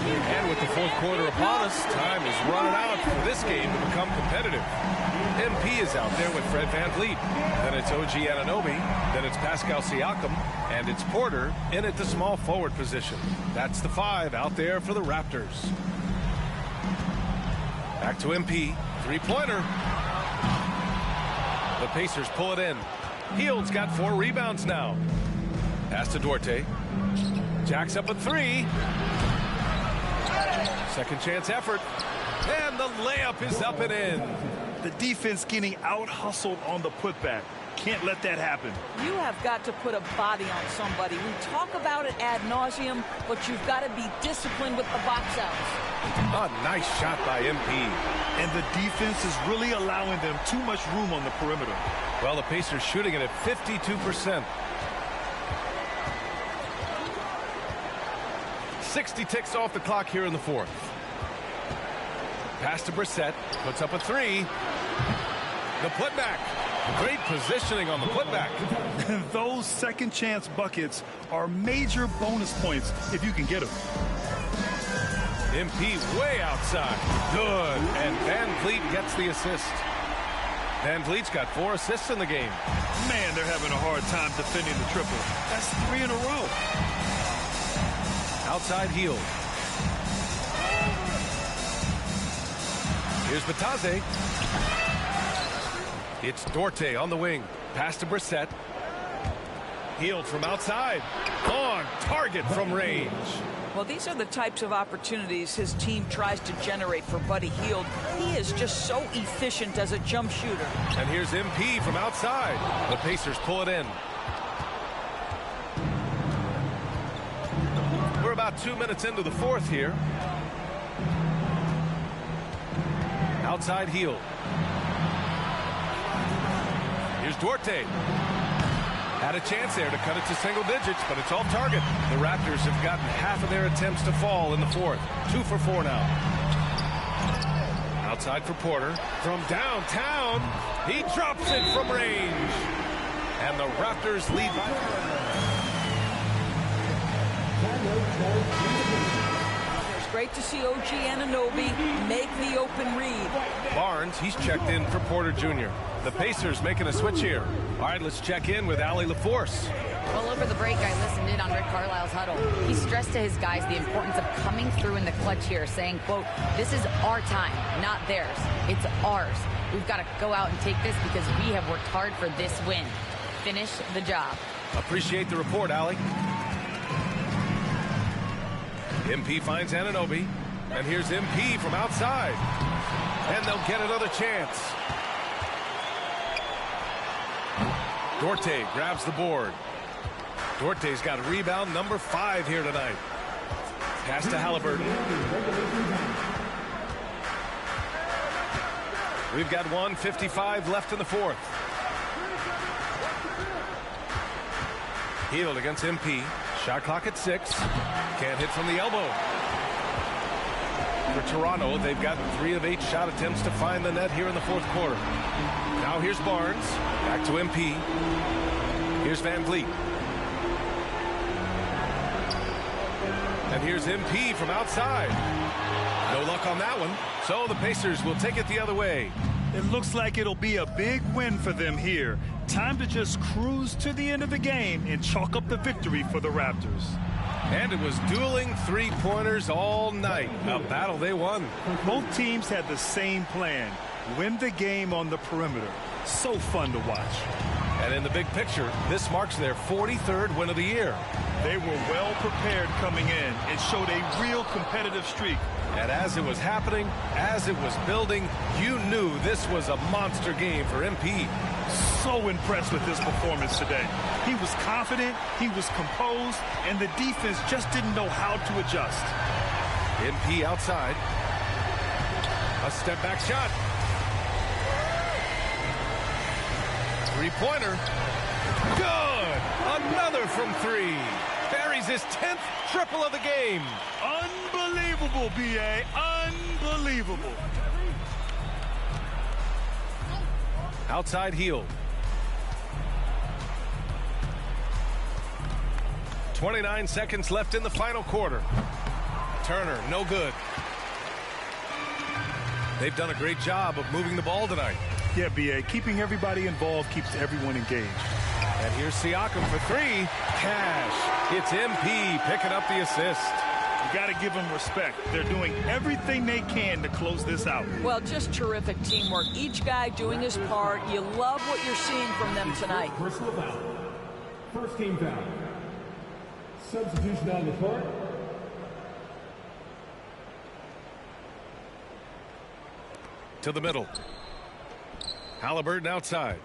Speaker 13: And with the fourth quarter upon us, time is running out for this game to become competitive. MP is out there with Fred VanVleet. Then it's OG Anunoby. Then it's Pascal Siakam. And it's Porter in at the small forward position. That's the 5 out there for the Raptors. Back to MP. Three-pointer. The Pacers pull it in. Hield's got 4 rebounds now. Pass to Duarte. Jacks up a 3. Second chance effort. And the layup is up and in.
Speaker 14: The defense getting out-hustled on the putback. Can't let that happen.
Speaker 15: You have got to put a body on somebody. We talk about it ad nauseum, but you've got to be disciplined with the box outs.
Speaker 13: A nice shot by MP.
Speaker 14: And the defense is really allowing them too much room on the perimeter.
Speaker 13: Well, the Pacers shooting it at 52%. 60 ticks off the clock here in the fourth. Pass to Brissett. Puts up a 3. The putback. Great positioning on the putback.
Speaker 14: Those second chance buckets are major bonus points if you can get them.
Speaker 13: MP way outside. Good. And VanVleet gets the assist. VanVleet's got 4 assists in the game.
Speaker 14: Man, they're having a hard time defending the triple. That's 3 in a row.
Speaker 13: Outside Hield. Here's Batase. It's Duarte on the wing. Pass to Brissett. Hield from outside. On target from range.
Speaker 15: Well, these are the types of opportunities his team tries to generate for Buddy Hield. He is just so efficient as a jump shooter.
Speaker 13: And here's MP from outside. The Pacers pull it in. We're about 2 minutes into the fourth here. Outside Hield. Here's Duarte. Had a chance there to cut it to single digits, but it's off target. The Raptors have gotten half of their attempts to fall in the fourth. 2 for 4 now. Outside for Porter. From downtown, he drops it from range. And the Raptors lead by 4.
Speaker 15: It's great to see OG Anunoby make the open read.
Speaker 13: Barnes, he's checked in for Porter Jr. The Pacers making a switch here. All right, let's check in with Allie LaForce.
Speaker 16: Well, over the break, I listened in on Rick Carlisle's huddle. He stressed to his guys the importance of coming through in the clutch here, saying, quote, "This is our time, not theirs. It's ours. We've got to go out and take this because we have worked hard for this win. Finish the job."
Speaker 13: Appreciate the report, Allie. MP finds Anunoby. And here's MP from outside. And they'll get another chance. Duarte grabs the board. Duarte's got rebound number 5 here tonight. Pass to Halliburton. We've got 1:55 left in the fourth. Hield against MP. Shot clock at 6. Can't hit from the elbow. For Toronto, they've got 3 of 8 shot attempts to find the net here in the fourth quarter. Now here's Barnes. Back to MP. Here's VanVleet. And here's MP from outside. No luck on that one. So the Pacers will take it the other way.
Speaker 14: It looks like it'll be a big win for them here. Time to just cruise to the end of the game and chalk up the victory for the Raptors.
Speaker 13: And it was dueling three-pointers all night. A battle they won.
Speaker 14: Both teams had the same plan. Win the game on the perimeter. So fun to watch.
Speaker 13: And in the big picture, this marks their 43rd win of the year.
Speaker 14: They were well prepared coming in and showed a real competitive streak.
Speaker 13: And as it was happening, as it was building, you knew this was a monster game for MP.
Speaker 14: So impressed with his performance today. He was confident, he was composed, and the defense just didn't know how to adjust.
Speaker 13: MP outside. A step back shot. Three-pointer. Good! Another from 3. Buries his 10th triple of the game.
Speaker 14: Unbelievable, B.A. Unbelievable.
Speaker 13: Outside Hield. 29 seconds left in the final quarter. Turner, no good. They've done a great job of moving the ball tonight.
Speaker 14: Yeah, B.A. Keeping everybody involved keeps everyone engaged.
Speaker 13: And here's Siakam for three. Cash. It's MP picking up the assist.
Speaker 14: You got to give them respect. They're doing everything they can to close this out.
Speaker 15: Well, just terrific teamwork. Each guy doing his part. You love what you're seeing from them tonight.
Speaker 6: Personal foul. First team foul. Substitution on the court.
Speaker 13: To the middle. Halliburton outside.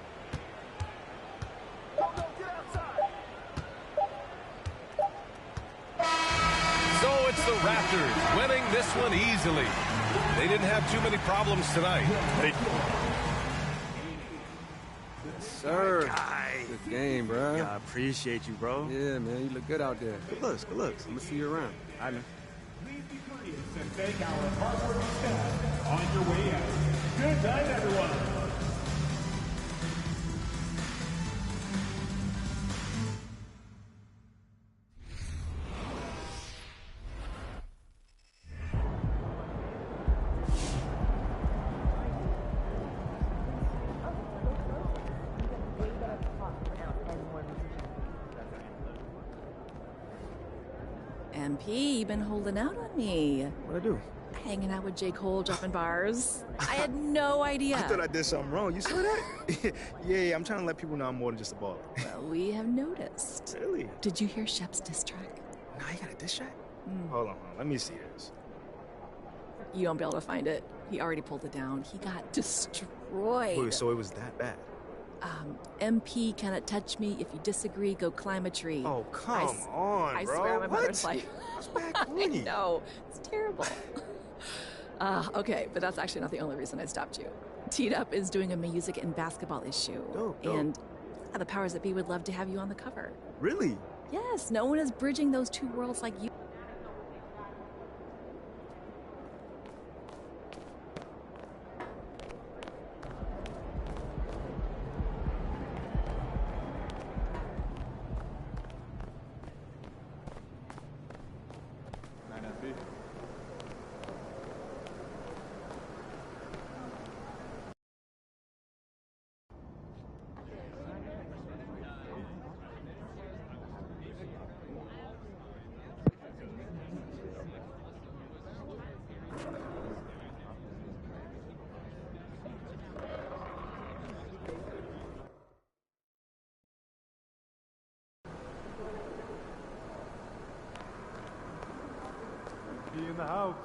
Speaker 13: So it's the Raptors winning this one easily. They didn't have too many problems tonight.
Speaker 11: Sir. Good game, bro.
Speaker 10: Yeah, I appreciate you, bro.
Speaker 11: Yeah, man. You look good out there.
Speaker 10: Good looks, good looks.
Speaker 11: I'm going to see you around. All right, man.
Speaker 6: Please be courteous and thank our hardworking staff on your way out. Good night, everyone.
Speaker 17: MP, you've been holding out on me.
Speaker 11: What'd I do?
Speaker 17: Hanging out with J. Cole, dropping bars. I had no idea.
Speaker 10: I thought I did something wrong. You saw that? yeah, I'm trying to let people know I'm more than just a baller.
Speaker 17: Well, we have noticed.
Speaker 10: Really?
Speaker 17: Did you hear Shep's diss track?
Speaker 10: Nah, you got a diss track? Hold on. Let me see this.
Speaker 17: You won't be able to find it. He already pulled it down. He got destroyed.
Speaker 10: Wait, so it was that bad?
Speaker 17: MP cannot touch me. If you disagree, go climb a tree.
Speaker 10: Oh, come on,
Speaker 17: I
Speaker 10: bro.
Speaker 17: swear on my
Speaker 10: What?
Speaker 17: mother's life. I know. It's terrible. Okay, but that's actually not the only reason I stopped you. Teed Up is doing a music and basketball issue.
Speaker 10: Dope.
Speaker 17: And the powers that be would love to have you on the cover.
Speaker 10: Really?
Speaker 17: Yes, no one is bridging those two worlds like you.
Speaker 6: Be in the house.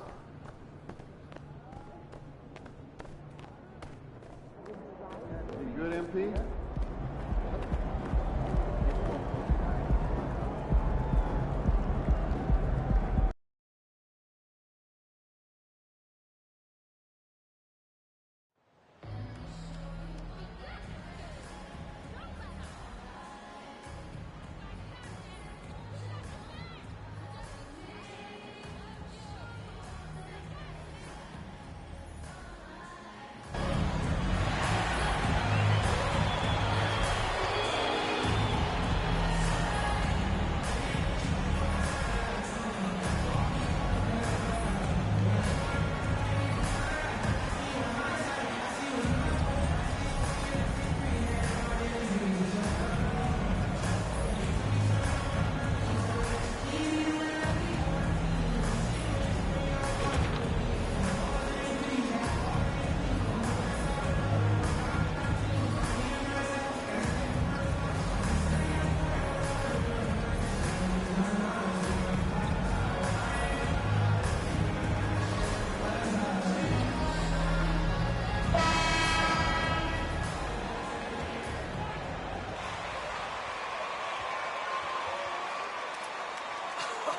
Speaker 6: You good, MP?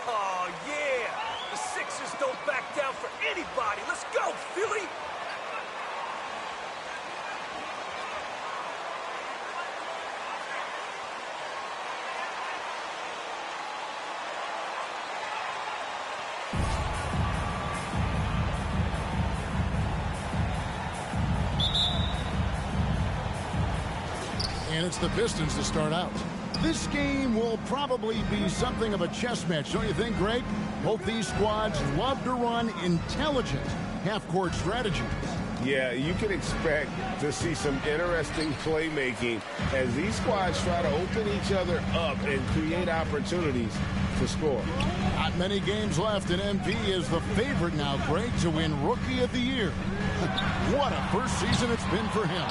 Speaker 18: Oh, yeah! The Sixers don't back down for anybody. Let's go, Philly!
Speaker 1: And it's the Pistons to start out. This game will probably be something of a chess match, don't you think, Greg? Both these squads love to run intelligent half-court strategies.
Speaker 2: Yeah, you can expect to see some interesting playmaking as these squads try to open each other up and create opportunities to score.
Speaker 1: Not many games left, and MP is the favorite now, Greg, to win Rookie of the Year. What a first season it's been for him.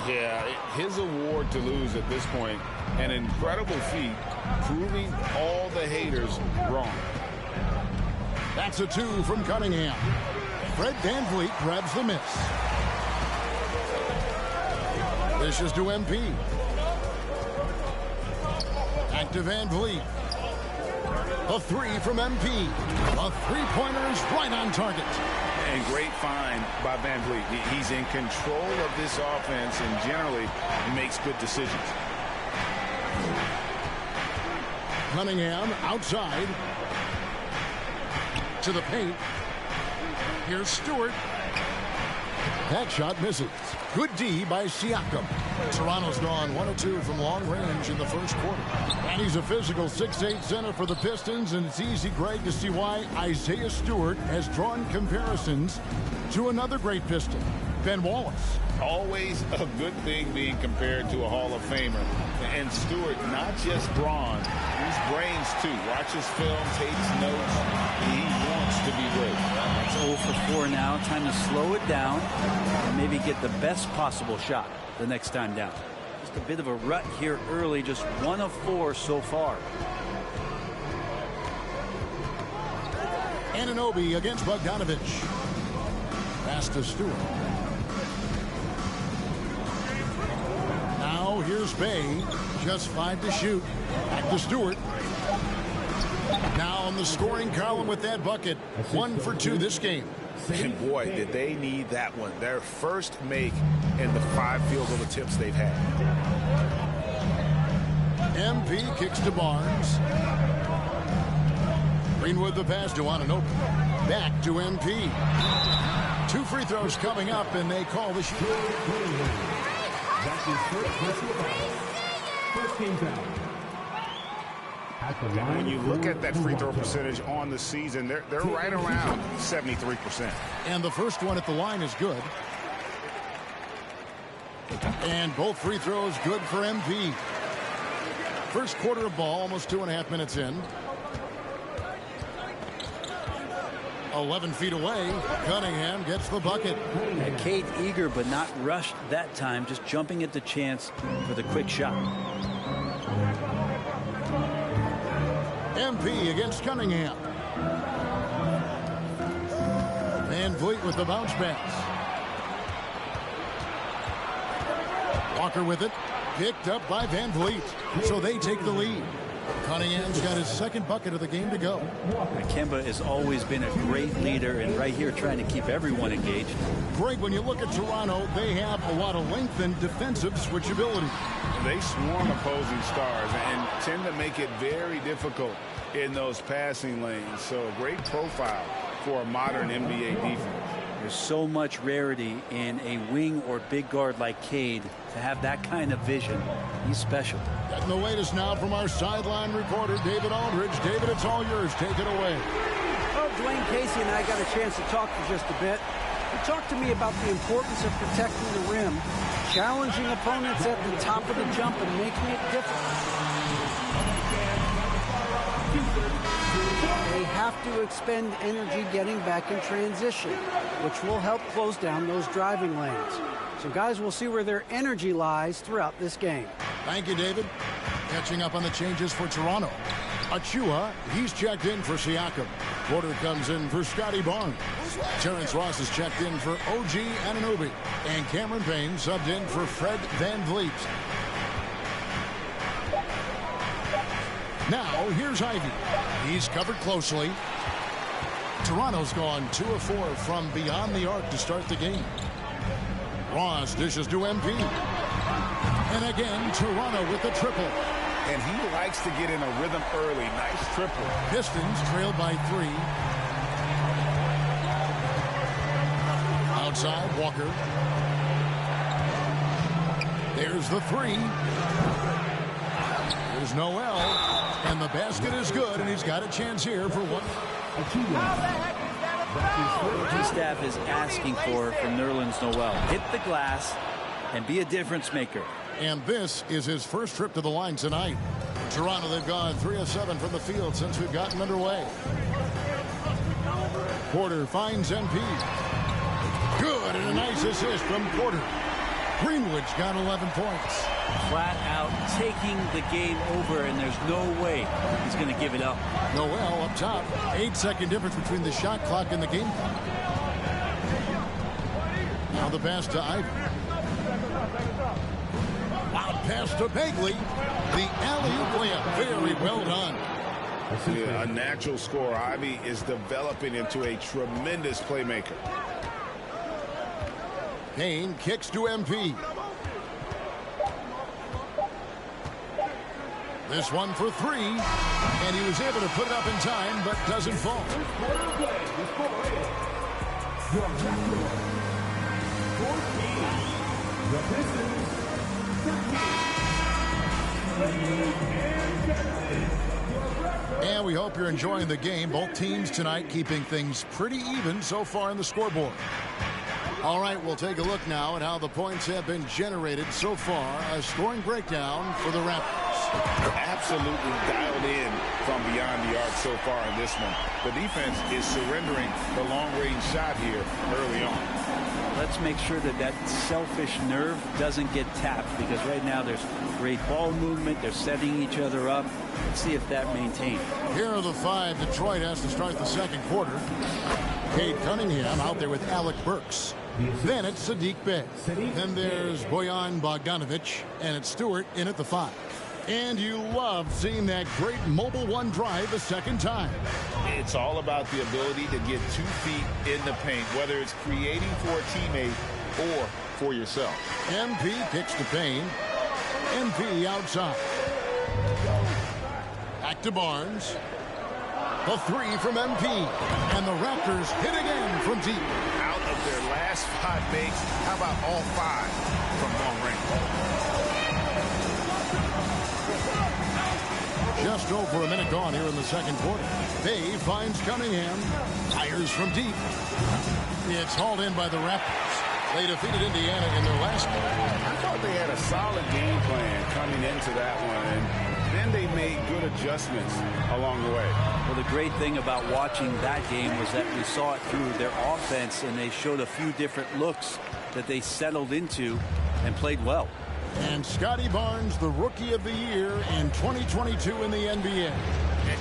Speaker 3: Yeah, his award to lose at this point, an incredible feat, proving all the haters wrong.
Speaker 1: That's a 2 from Cunningham. Fred VanVleet grabs the miss. This is to MP. Back to VanVleet. A 3 from MP. A three-pointer is right on target.
Speaker 3: And great find by VanVleet. He's in control of this offense and generally makes good decisions.
Speaker 1: Cunningham outside. To the paint. Here's Stewart. That shot misses. Good D by Siakam. Toronto's gone 1 of 2 from long range in the first quarter. And he's a physical 6'8" center for the Pistons, and it's easy, Greg, to see why Isaiah Stewart has drawn comparisons to another great Piston, Ben Wallace.
Speaker 3: Always a good thing being compared to a Hall of Famer. And Stewart, not just brawn, he's brains too. Watches film, takes notes. He wants to be great.
Speaker 19: It's 0 for 4 now. Time to slow it down and maybe get the best possible shot the next time down. Just a bit of a rut here early, just 1 of 4 so far.
Speaker 1: Anunoby against Bogdanovich. Pass to Stewart. Now here's Bay. Just 5 to shoot. Back to Stewart. Now on the scoring column with that bucket. 1 for 2 this game.
Speaker 3: And boy, did they need that one. Their first make in the 5 field goal attempts they've had.
Speaker 1: MP kicks to Barnes. Greenwood the pass to Anunoby. Back to MP. 2 free throws coming up, and they call the shoot.
Speaker 6: That's his first personal foul. First team foul.
Speaker 2: When you look at that free throw percentage on the season, they're right around 73%.
Speaker 1: And the first one at the line is good. And both free throws good for MP. First quarter of ball, almost 2.5 minutes in. 11 feet away. Cunningham gets the bucket.
Speaker 19: Yeah, Cade eager but not rushed that time, just jumping at the chance for the quick shot.
Speaker 1: MP against Cunningham. VanVleet with the bounce pass. Walker with it. Picked up by VanVleet. So they take the lead. Cunningham's got his second bucket of the game to go.
Speaker 19: Kemba has always been a great leader, and right here trying to keep everyone engaged.
Speaker 1: Greg, when you look at Toronto, they have a lot of length and defensive switchability.
Speaker 3: They swarm opposing stars and tend to make it very difficult in those passing lanes. So a great profile for a modern NBA defense.
Speaker 19: There's so much rarity in a wing or big guard like Cade to have that kind of vision. He's special.
Speaker 1: Getting the latest now from our sideline reporter, David Aldridge. David, it's all yours. Take it away.
Speaker 5: Well, Dwayne Casey and I got a chance to talk for just a bit. He talked to me about the importance of protecting the rim, challenging opponents at the top of the jump, and making it difficult. They have to expend energy getting back in transition, which will help close down those driving lanes. So, guys, we'll see where their energy lies throughout this game.
Speaker 1: Thank you, David. Catching up on the changes for Toronto. Achua, he's checked in for Siakam. Porter comes in for Scotty Barnes. Terrence Ross is checked in for OG Anunoby. And Cameron Payne subbed in for Fred VanVleet. Now, here's Ivy. He's covered closely. Toronto's gone 2 of 4 from beyond the arc to start the game. Ross dishes to MP. And again, Toronto with the triple.
Speaker 3: And he likes to get in a rhythm early. Nice triple.
Speaker 1: Pistons trailed by 3. Outside, Walker. There's the 3. Here's Noel, and the basket is good, and he's got a chance here for one.
Speaker 19: Coaching staff is asking for from Nerlens Noel. Hit the glass and be a difference maker.
Speaker 1: And this is his first trip to the line tonight. Toronto, they've gone 3 of 7 from the field since we've gotten underway. Porter finds MP. Good, and a nice assist from Porter. Greenwood's got 11 points.
Speaker 19: Flat out taking the game over, and there's no way he's going to give it up.
Speaker 1: Noel up top. 8-second difference between the shot clock and the game clock. Now the pass to Ivy. Out pass to Bagley. The alley-oop layup. Very well done.
Speaker 3: Yeah, a natural scorer. Ivy is developing into a tremendous playmaker.
Speaker 1: Kane kicks to MP. This one for 3, and he was able to put it up in time, but doesn't fall. And we hope you're enjoying the game. Both teams tonight keeping things pretty even so far in the scoreboard. All right, we'll take a look now at how the points have been generated so far. A scoring breakdown for the Raptors.
Speaker 3: Absolutely dialed in from beyond the arc so far in this one. The defense is surrendering the long-range shot here early on.
Speaker 19: Let's make sure that that selfish nerve doesn't get tapped, because right now there's great ball movement. They're setting each other up. Let's see if that maintains.
Speaker 1: Here are the 5 Detroit has to start the second quarter. Cade Cunningham out there with Alec Burks. Then it's Sadiq Bey. Then there's Bojan Bogdanovic, and it's Stewart in at the 5. And you love seeing that great mobile one drive a second time.
Speaker 3: It's all about the ability to get 2 feet in the paint, whether it's creating for a teammate or for yourself.
Speaker 1: MP kicks to Payne. MP outside. Back to Barnes. The 3 from MP. And the Raptors hit again from deep.
Speaker 3: Out of their last 5 makes, how about all 5 from long range?
Speaker 1: Just over a minute gone here in the second quarter. Bay finds Cunningham. Fires from deep. It's hauled in by the Raptors. They defeated Indiana in their last game.
Speaker 3: I thought they had a solid game plan coming into that one, and then they made good adjustments along the way.
Speaker 19: Well, the great thing about watching that game was that we saw it through their offense, and they showed a few different looks that they settled into and played well.
Speaker 1: And Scotty Barnes, the Rookie of the Year in 2022 in the NBA.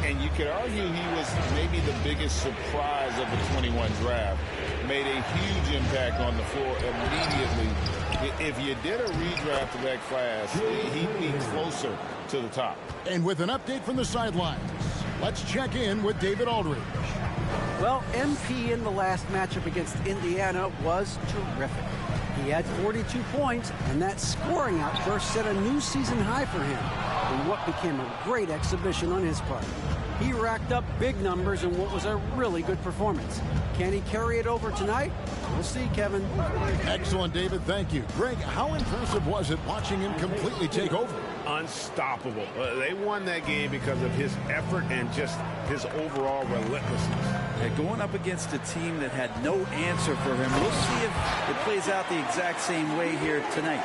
Speaker 3: And you could argue he was maybe the biggest surprise of the 21 draft. Made a huge impact on the floor immediately. If you did a redraft of that class, he'd be closer to the top.
Speaker 1: And with an update from the sidelines, let's check in with David Aldridge.
Speaker 5: Well, MP in the last matchup against Indiana was terrific. He had 42 points, and that scoring outburst set a new season high for him in what became a great exhibition on his part. He racked up big numbers in what was a really good performance. Can he carry it over tonight? We'll see, Kevin.
Speaker 1: Excellent, David. Thank you. Greg, how impressive was it watching him completely take over?
Speaker 3: Unstoppable. They won that game because of his effort and just his overall relentlessness.
Speaker 19: Yeah, going up against a team that had no answer for him. We'll see if it plays out the exact same way here tonight.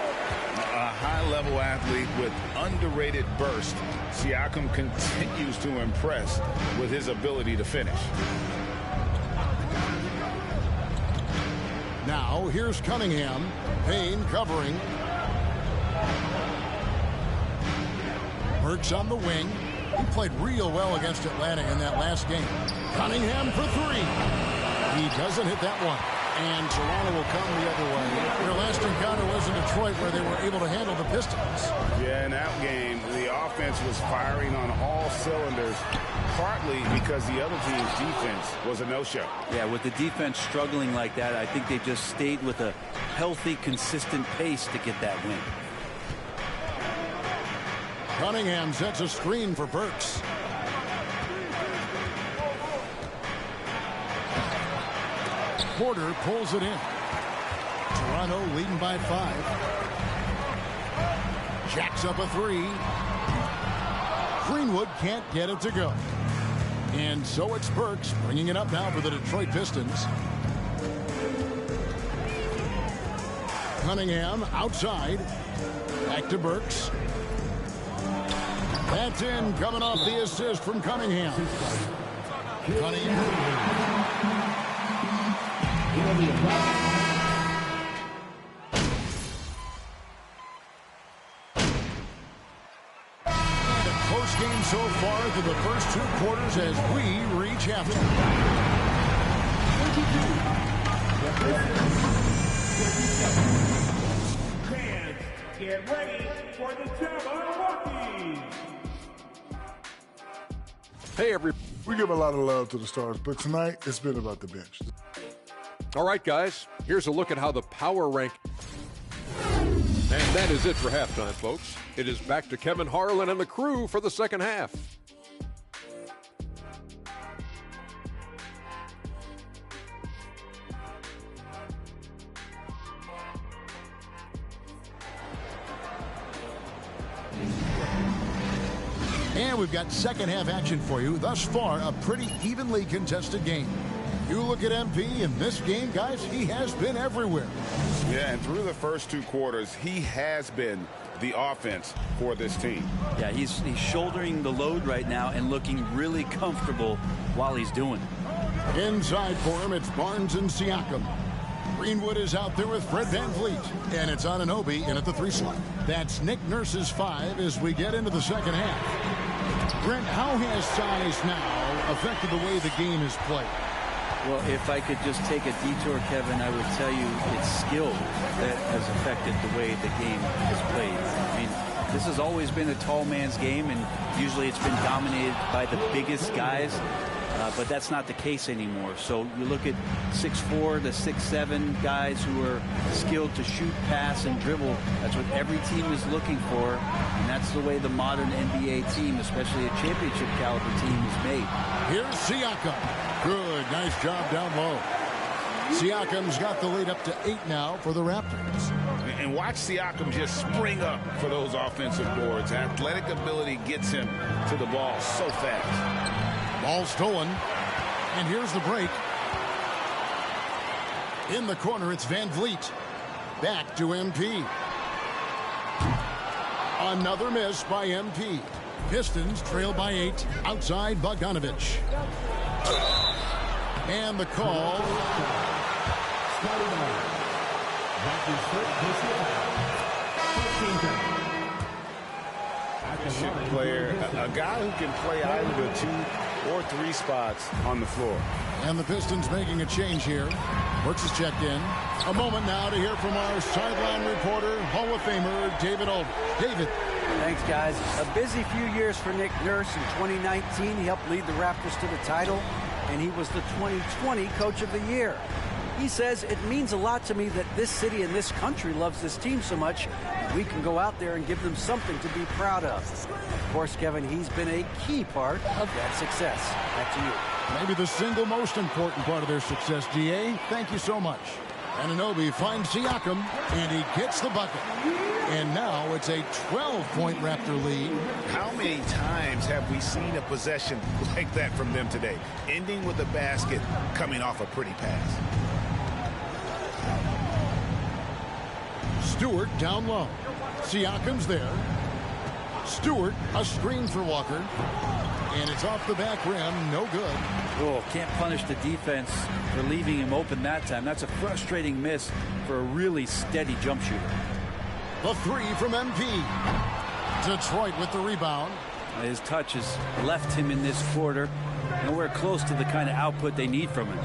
Speaker 3: A high-level athlete with underrated burst. Siakam continues to impress with his ability to finish.
Speaker 1: Now, here's Cunningham. Payne covering. Burks on the wing. He played real well against Atlanta in that last game. Cunningham for 3. He doesn't hit that one. And Toronto will come the other way. Their last encounter was in Detroit, where they were able to handle the Pistons.
Speaker 3: Yeah, in that game, the offense was firing on all cylinders, partly because the other team's defense was a no-show.
Speaker 19: Yeah, with the defense struggling like that, I think they just stayed with a healthy, consistent pace to get that win.
Speaker 1: Cunningham sets a screen for Burks. Porter pulls it in. Toronto leading by 5. Jacks up a 3. Greenwood can't get it to go. And so it's Burks bringing it up now for the Detroit Pistons. Cunningham outside. Back to Burks. That's in, coming off the assist from Cunningham. Cunningham. And a close game so far through the first 2 quarters as we reach halftime.
Speaker 6: Fans, get ready for the Jabberwockies.
Speaker 8: Hey,
Speaker 7: we give a lot of love to the stars, but tonight it's been about the bench.
Speaker 8: All right, guys, here's a look at how the power rank. And that is it for halftime, folks. It is back to Kevin Harlan and the crew for the second half.
Speaker 1: And we've got second half action for you. Thus far, a pretty evenly contested game. You look at MP in this game, guys, he has been everywhere.
Speaker 2: Yeah, and through the first 2 quarters, he has been the offense for this team.
Speaker 19: Yeah, he's shouldering the load right now and looking really comfortable while he's doing it.
Speaker 1: Inside for him, it's Barnes and Siakam. Greenwood is out there with Fred VanVleet. And it's Anunoby in at the 3 slot. That's Nick Nurse's 5 as we get into the second half. Brent, how has size now affected the way the game is played?
Speaker 19: Well, if I could just take a detour, Kevin, I would tell you it's skill that has affected the way the game is played. I mean, this has always been a tall man's game, and usually it's been dominated by the biggest guys. But that's not the case anymore. So you look at 6'4" to 6'7" guys who are skilled to shoot, pass, and dribble. That's what every team is looking for, and that's the way the modern NBA team, especially a championship caliber team, is made.
Speaker 1: Here's Siakam. Good, nice job down low. Siakam's got the lead up to 8 now for the Raptors.
Speaker 3: And watch Siakam just spring up for those offensive boards. Athletic ability gets him to the ball so fast.
Speaker 1: Ball stolen, and here's the break. In the corner, it's VanVleet. Back to MP. Another miss by MP. Pistons trail by 8. Outside, Bogdanovich. And the call.
Speaker 2: Player, a guy who can play either the 2 or 3 spots on the floor.
Speaker 1: And the Pistons making a change here. Brooks is checked in. A moment now to hear from our sideline reporter, Hall of Famer David Aldridge. David.
Speaker 5: Thanks, guys. A busy few years for Nick Nurse. In 2019, he helped lead the Raptors to the title, and he was the 2020 Coach of the Year. He says, it means a lot to me that this city and this country loves this team so much, and we can go out there and give them something to be proud of. Of course, Kevin, he's been a key part of that success. Back to you.
Speaker 1: Maybe the single most important part of their success, DA. Thank you so much. Anunoby finds Siakam, and he gets the bucket. And now it's a 12-point Raptor lead.
Speaker 2: How many times have we seen a possession like that from them today? Ending with a basket, coming off a pretty pass.
Speaker 1: Stewart down low. Siakam's there. Stewart, a screen for Walker. And it's off the back rim, no good.
Speaker 19: Oh, can't punish the defense for leaving him open that time. That's a frustrating miss for a really steady jump shooter.
Speaker 1: The 3 from MP. Detroit with the rebound.
Speaker 19: His touch has left him in this quarter. Nowhere close to the kind of output they need from him.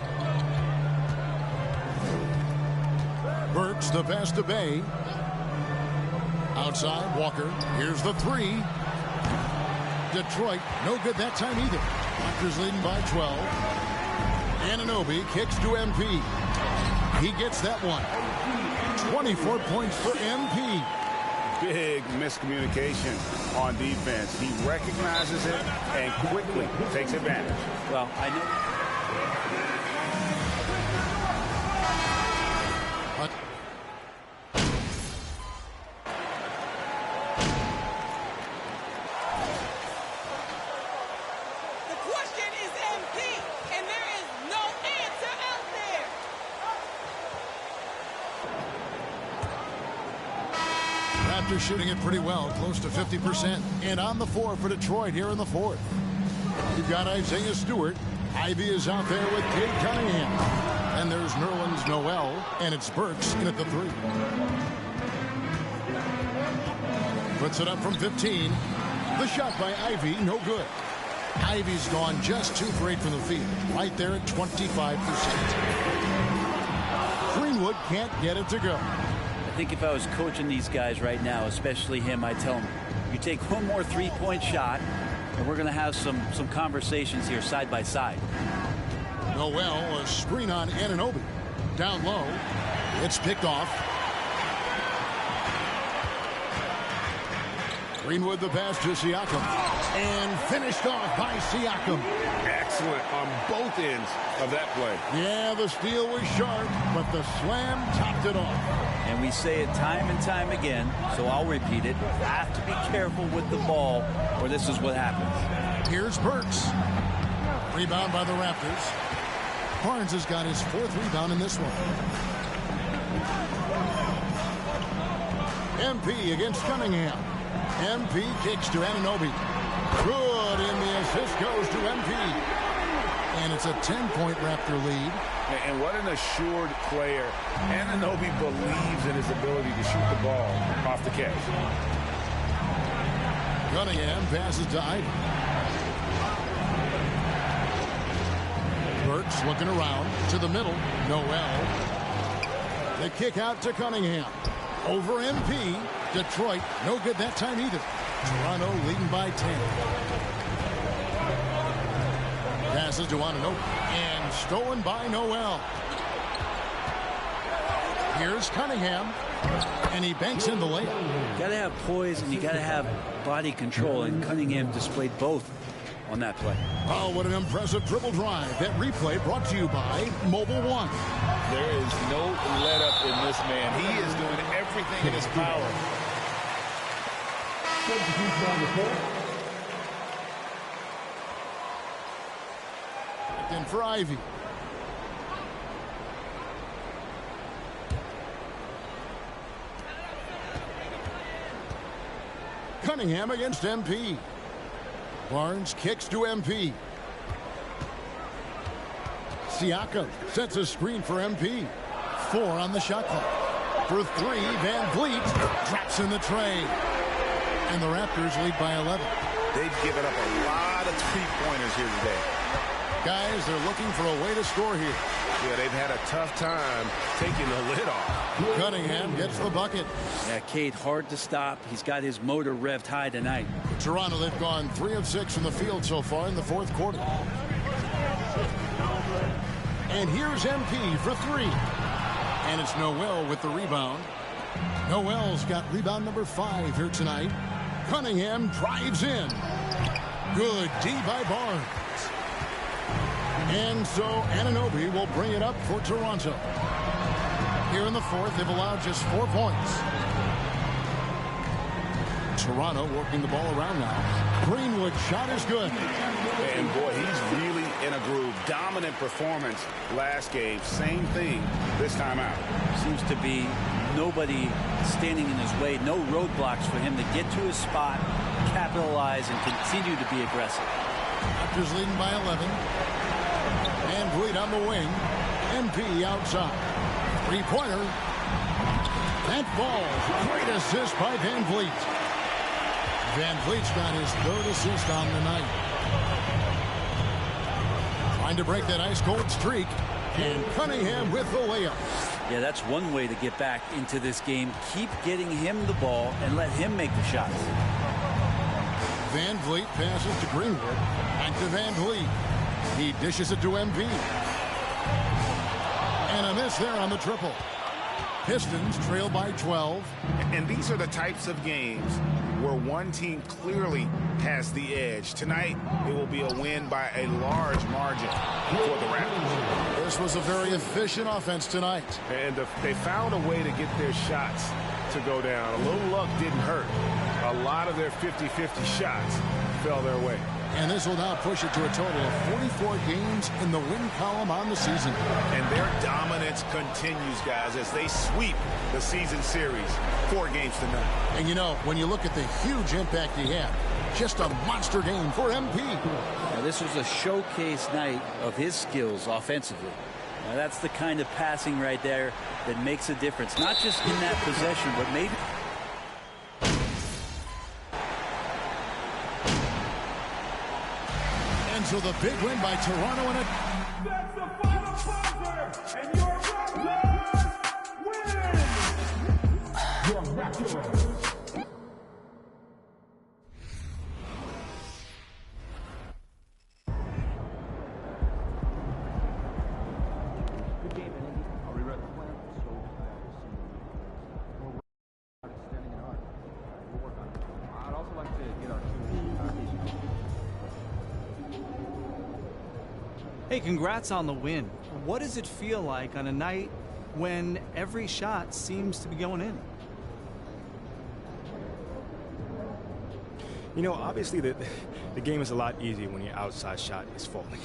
Speaker 1: Burks, the pass to Bay. Outside, Walker. Here's the 3. Detroit, no good that time either. Raptors leading by 12. Anunoby kicks to MP. He gets that one. 24 points for MP.
Speaker 2: Big miscommunication on defense. He recognizes it and quickly takes advantage.
Speaker 19: Well, I know.
Speaker 1: Raptors shooting it pretty well, close to 50%. And on the floor for Detroit here in the fourth. You've got Isaiah Stewart. Ivy is out there with Cade Cunningham. And there's Nerlens Noel, and it's Burks in at the 3. Puts it up from 15. The shot by Ivy, no good. Ivy's gone just 2 for 8 from the field, right there at 25%. Greenwood can't get it to go.
Speaker 19: I think if I was coaching these guys right now, especially him, I'd tell him, you take one more three-point shot, and we're going to have some conversations here side by side.
Speaker 1: Noel, a screen on Anunoby. Down low. It's picked off. Greenwood the pass to Siakam. And finished off by Siakam.
Speaker 2: Excellent on both ends of that play.
Speaker 1: Yeah, the steal was sharp, but the slam topped it off.
Speaker 19: And we say it time and time again, so I'll repeat it. You have to be careful with the ball, or this is what happens.
Speaker 1: Here's Burks. Rebound by the Raptors. Barnes has got his 4th rebound in this one. MP against Cunningham. MP kicks to Anunoby. Good, and the assist goes to MP. And it's a 10-point Raptor lead.
Speaker 2: And what an assured player. Anunoby believes in his ability to shoot the ball off the catch.
Speaker 1: Cunningham passes to Ivy. Burks looking around to the middle. Noel. The kick out to Cunningham. Over MP. Detroit, no good that time either. Toronto leading by 10. Passes to Anunoby. And stolen by Noel. Here's Cunningham. And he banks in the layup.
Speaker 19: You got to have poise and you got to have body control. And Cunningham displayed both on that play.
Speaker 1: Oh, what an impressive dribble drive. That replay brought to you by Mobile One.
Speaker 3: There is no let up in this man. He is doing everything in his power.
Speaker 1: In for Ivy. Cunningham against MP. Barnes kicks to MP. Siakam sets a screen for MP. 4 on the shot clock. For 3, Van Vliet drops in the tray. And the Raptors lead by 11.
Speaker 2: They've given up a lot of three-pointers here today.
Speaker 1: Guys, they're looking for a way to score here.
Speaker 2: Yeah, they've had a tough time taking the lid off.
Speaker 1: Cunningham gets the bucket.
Speaker 19: Yeah, Cade, hard to stop. He's got his motor revved high tonight.
Speaker 1: Toronto, they've gone 3 of 6 from the field so far in the 4th quarter. And here's MP for 3. And it's Noel with the rebound. Noel's got rebound number 5 here tonight. Cunningham drives in. Good D by Barnes. And so Anunoby will bring it up for Toronto. Here in the 4th, they've allowed just 4 points. Toronto working the ball around now. Greenwood shot is good.
Speaker 2: And boy, he's really in a groove. Dominant performance last game. Same thing this time out.
Speaker 19: Seems to be nobody standing in his way. No roadblocks for him to get to his spot, capitalize, and continue to be aggressive.
Speaker 1: Raptors leading by 11. Van Vliet on the wing. MP outside. 3-pointer. That falls. Great assist by Van Vliet. Van Vliet's got his 3rd assist on the night. Trying to break that ice-cold streak. And Cunningham with the layup.
Speaker 19: Yeah, that's one way to get back into this game. Keep getting him the ball and let him make the shots.
Speaker 1: Van Vliet passes to Greenwood. Back to Van Vliet. He dishes it to MP. And a miss there on the triple. Pistons trail by 12.
Speaker 2: And these are the types of games where one team clearly has the edge. Tonight, it will be a win by a large margin for the Raptors.
Speaker 1: This was a very efficient offense tonight.
Speaker 2: And they found a way to get their shots to go down. A little luck didn't hurt. A lot of their 50-50 shots fell their way.
Speaker 1: And this will now push it to a total of 44 games in the win column on the season.
Speaker 2: And their dominance continues, guys, as they sweep the season series 4 games to none.
Speaker 1: And you know, when you look at the huge impact he had, just a monster game for MP.
Speaker 19: Now, this was a showcase night of his skills offensively. Now, that's the kind of passing right there that makes a difference, not just in that possession, but maybe.
Speaker 1: And so the big win by Toronto in it.
Speaker 6: That's the final buzzer, and your Raptors win! Your Raptors.
Speaker 20: Hey, congrats on the win. What does it feel like on a night when every shot seems to be going in?
Speaker 10: You know, obviously the game is a lot easier when your outside shot is falling.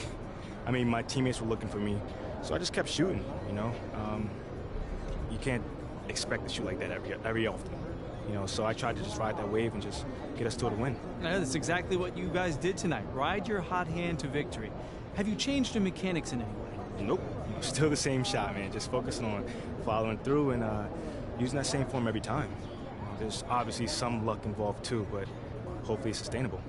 Speaker 10: I mean, my teammates were looking for me, so I just kept shooting, you know. You can't expect to shoot like that every often. You know, so I tried to just ride that wave and just get us to the win.
Speaker 20: Yeah, that's exactly what you guys did tonight. Ride your hot hand to victory. Have you changed your mechanics in any way?
Speaker 10: Nope. Still the same shot, man. Just focusing on following through and using that same form every time. You know, there's obviously some luck involved too, but hopefully it's sustainable.